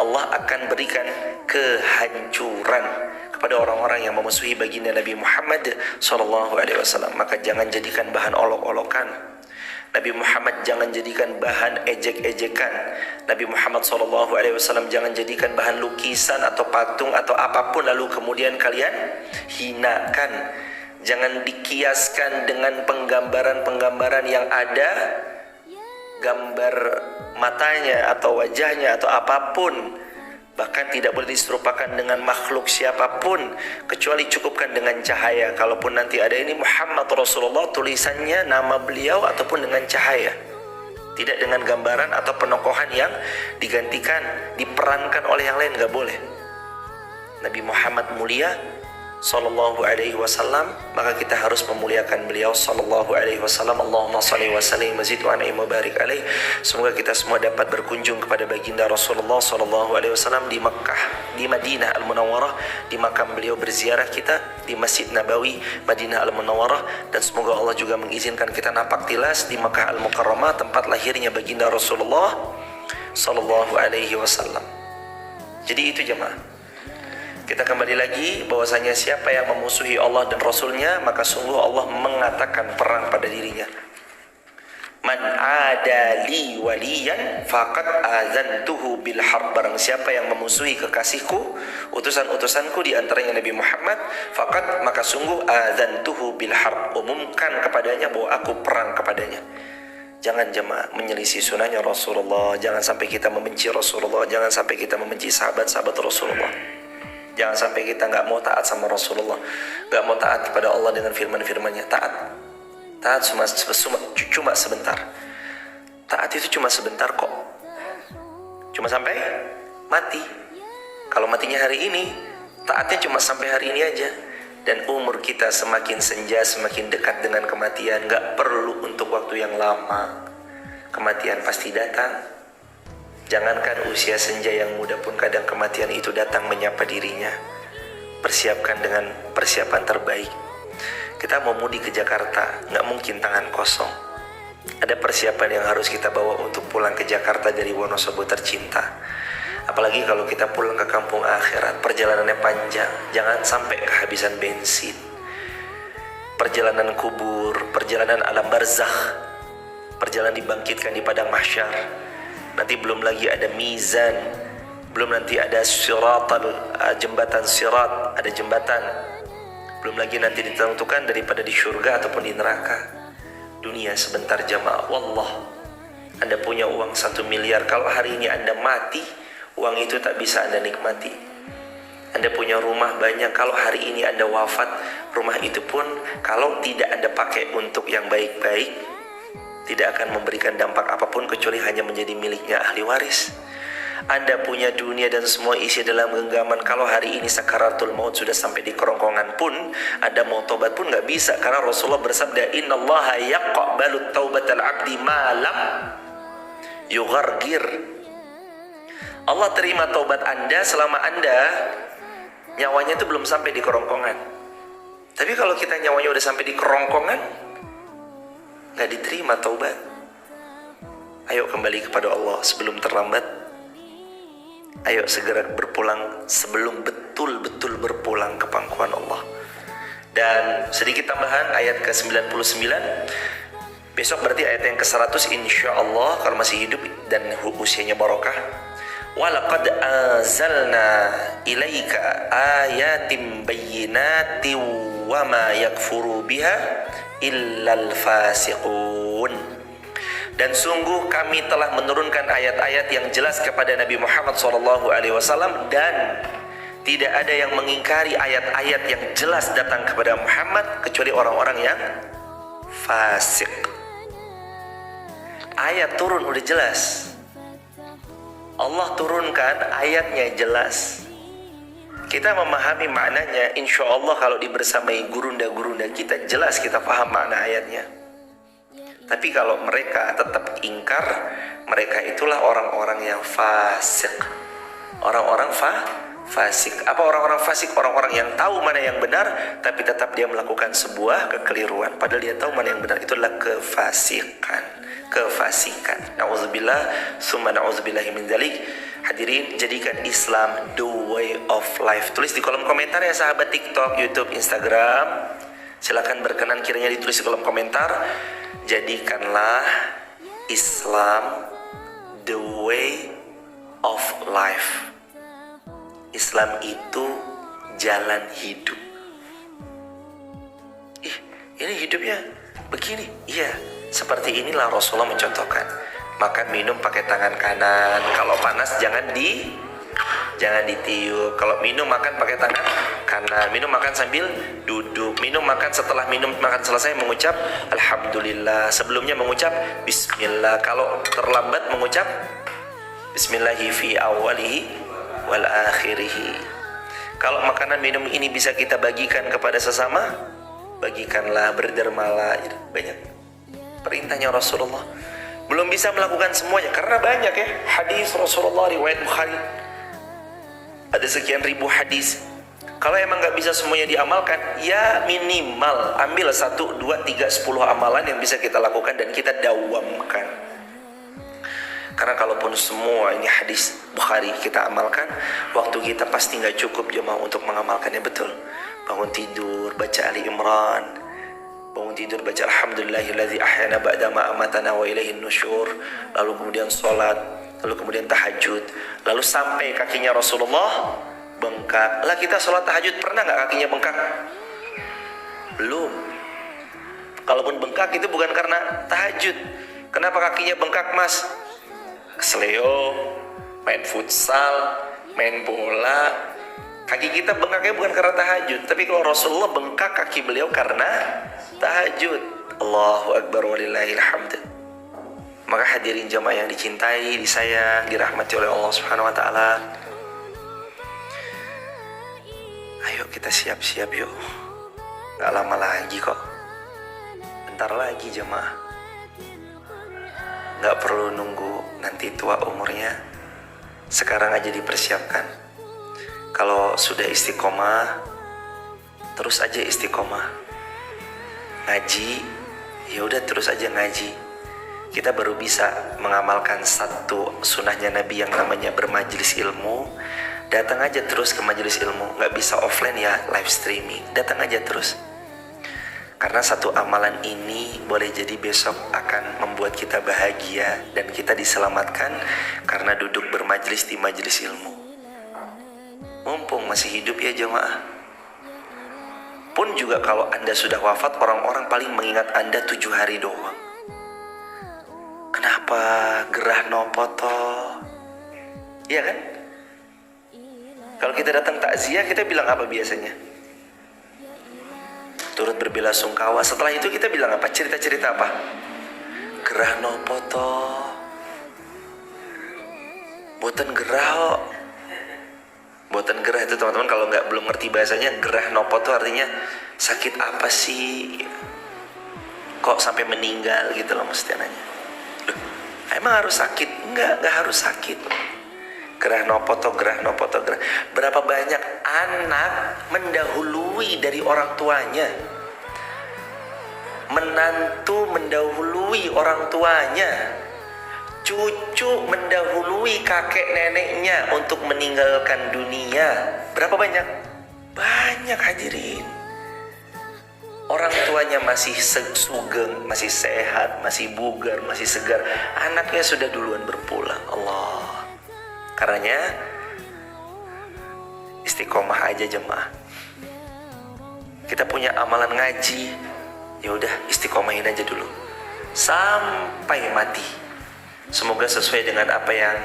Allah akan berikan kehancuran kepada orang-orang yang memusuhi baginda Nabi Muhammad sallallahu alaihi wasallam. Maka jangan jadikan bahan olok-olokan. Nabi Muhammad jangan jadikan bahan ejek-ejekan. Nabi Muhammad SAW jangan jadikan bahan lukisan atau patung atau apapun lalu kemudian kalian hinakan. Jangan dikiaskan dengan penggambaran-penggambaran yang ada gambar matanya atau wajahnya atau apapun. Bahkan tidak boleh diserupakan dengan makhluk siapapun, kecuali cukupkan dengan cahaya. Kalaupun nanti ada ini Muhammad Rasulullah, tulisannya nama beliau ataupun dengan cahaya, tidak dengan gambaran atau penokohan yang digantikan, diperankan oleh yang lain, gak boleh. Nabi Muhammad mulia sallallahu alaihi wasallam, maka kita harus memuliakan beliau sallallahu alaihi wasallam. Allahumma shalli wa sallim mazid wa an'im wa barik alaih. Semoga kita semua dapat berkunjung kepada baginda Rasulullah sallallahu alaihi wasallam di Makkah, di Madinah Al-Munawwarah, di makam beliau, berziarah kita di Masjid Nabawi Madinah Al-Munawwarah, dan semoga Allah juga mengizinkan kita napak tilas di Makkah Al-Mukarramah, tempat lahirnya baginda Rasulullah sallallahu alaihi wasallam. Jadi itu jemaah. Kita kembali lagi bahwasanya siapa yang memusuhi Allah dan Rasulnya, maka sungguh Allah mengatakan perang pada dirinya. Man ada li waliyan faqad adzantuhu bil harb. Barang siapa yang memusuhi kekasihku, utusan-utusanku di antaranya Nabi Muhammad, faqad, maka sungguh adzantuhu bil harb, umumkan kepadanya bahwa aku perang kepadanya. Jangan jemaah menyelisih sunnahnya Rasulullah. Jangan sampai kita membenci Rasulullah. Jangan sampai kita membenci sahabat-sahabat Rasulullah. Jangan sampai kita gak mau taat sama Rasulullah, gak mau taat kepada Allah dengan firman-firmannya. Taat cuma sebentar. Taat itu cuma sebentar kok. Cuma sampai mati. Kalau matinya hari ini, taatnya cuma sampai hari ini aja. Dan umur kita semakin senja, semakin dekat dengan kematian. Gak perlu untuk waktu yang lama. Kematian pasti datang. Jangankan usia senja yang muda pun kadang kematian itu datang menyapa dirinya. Persiapkan dengan persiapan terbaik. Kita mau mudik ke Jakarta, gak mungkin tangan kosong. Ada persiapan yang harus kita bawa untuk pulang ke Jakarta dari Wonosobo tercinta. Apalagi kalau kita pulang ke kampung akhirat, perjalanannya panjang, jangan sampai kehabisan bensin. Perjalanan kubur, perjalanan alam barzakh, perjalanan dibangkitkan di padang mahsyar. Nanti belum lagi ada mizan, belum nanti ada jembatan sirat, ada jembatan. Belum lagi nanti ditentukan daripada di syurga ataupun di neraka. Dunia sebentar jamaah. Wallah, Anda punya uang 1 miliar, kalau hari ini Anda mati, uang itu tak bisa Anda nikmati. Anda punya rumah banyak, kalau hari ini Anda wafat, rumah itu pun kalau tidak Anda pakai untuk yang baik-baik, tidak akan memberikan dampak apapun kecuali hanya menjadi miliknya ahli waris. Anda punya dunia dan semua isi dalam genggaman, kalau hari ini sakaratul maut sudah sampai di kerongkongan pun, Anda mau tobat pun gak bisa, karena Rasulullah bersabda, innallaha yaqbalu taubatal abdi malam yughargir. Allah terima taubat Anda selama Anda nyawanya itu belum sampai di kerongkongan. Tapi kalau kita nyawanya udah sampai di kerongkongan, gak diterima taubat. Ayo kembali kepada Allah sebelum terlambat. Ayo segera berpulang sebelum betul-betul berpulang ke pangkuan Allah. Dan sedikit tambahan ayat ke-99. Besok berarti ayat yang ke-100 insyaallah, kalau masih hidup dan usianya barokah. Walaqad anzalna ilaika ayatin bayyinatin wa ma yakfuru biha illal fasiqun. Dan sungguh kami telah menurunkan ayat-ayat yang jelas kepada Nabi Muhammad SAW, dan tidak ada yang mengingkari ayat-ayat yang jelas datang kepada Muhammad kecuali orang-orang yang fasik. Ayat turun udah jelas, Allah turunkan ayatnya jelas. Kita memahami maknanya, insya Allah kalau dibersamai gurunda-gurunda kita, jelas kita paham makna ayatnya. Tapi kalau mereka tetap ingkar, mereka itulah orang-orang yang fasik. Orang-orang fasik. Apa orang-orang fasik? Orang-orang yang tahu mana yang benar, tapi tetap dia melakukan sebuah kekeliruan. Padahal dia tahu mana yang benar. Itulah kefasikan. Na'udzubillah, summa na'udzubillahi min dzalik. Hadirin, jadikan Islam the way of life. Tulis di kolom komentar ya sahabat TikTok, YouTube, Instagram. Silakan berkenan kiranya ditulis di kolom komentar. Jadikanlah Islam the way of life. Islam itu jalan hidup. Ini hidupnya begini. Iya, seperti inilah Rasulullah mencontohkan. Makan minum pakai tangan kanan. Kalau panas jangan ditiup. Kalau minum makan pakai tangan kanan. Minum makan sambil duduk. Minum makan setelah minum makan selesai mengucap alhamdulillah. Sebelumnya mengucap bismillah. Kalau terlambat mengucap bismillahi fi awalihi wal akhirihi. Kalau makanan minum ini bisa kita bagikan kepada sesama, bagikanlah, berdermalah. Banyak perintahnya Rasulullah. Belum bisa melakukan semuanya karena banyak ya hadis Rasulullah, riwayat Bukhari. Ada sekian ribu hadis. Kalau emang gak bisa semuanya diamalkan, ya minimal ambil 1, 2, 3, 10 amalan yang bisa kita lakukan dan kita dawamkan. Karena kalaupun semua ini hadis Bukhari kita amalkan, waktu kita pasti gak cukup jemaah untuk mengamalkannya betul. Bangun tidur baca Ali Imran, bangun tidur baca alhamdulillahilladzi ahyana ba'da ma amatana wa ilaihin nusyur, lalu kemudian sholat, lalu kemudian tahajud, lalu sampai kakinya Rasulullah bengkak. Lah kita sholat tahajud pernah nggak kakinya bengkak? Belum. Kalaupun bengkak itu bukan karena tahajud. Kenapa kakinya bengkak mas? Kesleo, main futsal, main bola. Kaki kita bengkaknya bukan karena tahajud. Tapi kalau Rasulullah bengkak kaki beliau karena tahajud. Allahu Akbar walillahil hamd. Maka hadirin jamaah yang dicintai, disayang, dirahmati oleh Allah Subhanahu wa taala. Ayo kita siap-siap yuk. Gak lama lagi kok. Bentar lagi jamaah. Gak perlu nunggu nanti tua umurnya. Sekarang aja dipersiapkan. Kalau sudah istiqomah, terus aja istiqomah. Ngaji, ya udah terus aja ngaji. kita baru bisa mengamalkan satu sunnahnya Nabi yang namanya bermajelis ilmu. Datang aja terus ke majelis ilmu. Gak bisa offline ya, live streaming. Datang aja terus. Karena satu amalan ini boleh jadi besok akan membuat kita bahagia dan kita diselamatkan karena duduk bermajelis di majelis ilmu. Mumpung masih hidup ya jemaah. Pun juga kalau Anda sudah wafat, orang-orang paling mengingat Anda 7 hari doang. Kenapa gerah nopoto? Iya kan? Kalau kita datang takziah, kita bilang apa biasanya? Turut berbelasungkawa. Setelah itu kita bilang apa? Cerita-cerita apa? Gerah nopoto. Boten gerah. Boten gerah itu teman-teman kalau belum ngerti bahasanya, gerah nopoto artinya sakit apa sih? Kok sampai meninggal gitu loh mesti nanya. Loh, emang harus sakit? Enggak harus sakit. Gerah nopoto, gerah nopoto, gerah. Berapa banyak anak mendahului dari orang tuanya, menantu mendahului orang tuanya, cucu mendahului kakek neneknya untuk meninggalkan dunia. Berapa banyak? Banyak hadirin. Orang tuanya masih sugeng, masih sehat, masih bugar, masih segar. Anaknya sudah duluan berpulang. Allah. Karenanya istiqomah aja jemaah. Kita punya amalan ngaji, ya udah istiqomahin aja dulu sampai mati. Semoga sesuai dengan apa yang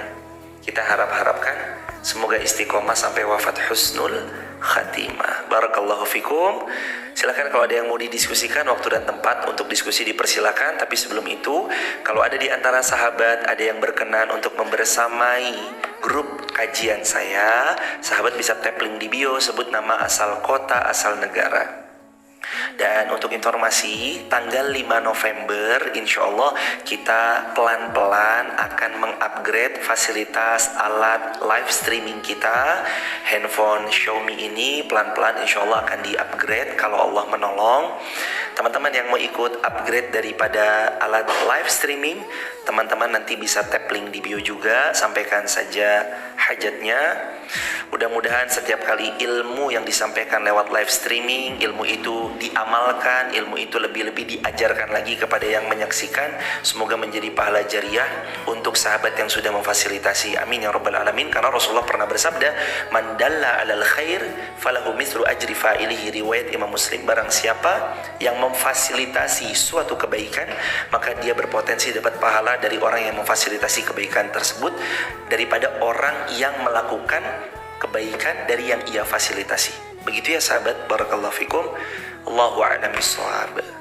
kita harapkan. Semoga istiqomah sampai wafat husnul khatimah. Barakallahu fikum. Silakan kalau ada yang mau didiskusikan, waktu dan tempat untuk diskusi dipersilakan. Tapi sebelum itu, kalau ada di antara sahabat ada yang berkenan untuk membersamai grup kajian saya, sahabat bisa tap link di bio, sebut nama, asal kota, asal negara. Dan untuk informasi, tanggal 5 November insya Allah kita pelan-pelan akan mengupgrade fasilitas alat live streaming kita. Handphone Xiaomi ini pelan-pelan insya Allah akan di-upgrade kalau Allah menolong. Teman-teman yang mau ikut upgrade daripada alat live streaming, teman-teman nanti bisa tap link di bio juga, sampaikan saja hajatnya. Mudah-mudahan setiap kali ilmu yang disampaikan lewat live streaming, ilmu itu diamalkan, ilmu itu lebih-lebih diajarkan lagi kepada yang menyaksikan. Semoga menjadi pahala jariah untuk sahabat yang sudah memfasilitasi. Amin ya rabbal alamin. Karena Rasulullah pernah bersabda, man dalla alal khair falahu mithlu ajri fa'ilihi, riwayat Imam Muslim. Barang siapa yang memfasilitasi suatu kebaikan, maka dia berpotensi dapat pahala dari orang yang memfasilitasi kebaikan tersebut, daripada orang yang melakukan kebaikan dari yang ia fasilitasi. Begitu ya sahabat. Barakallahu fikum. Allahu a'lam bishawab.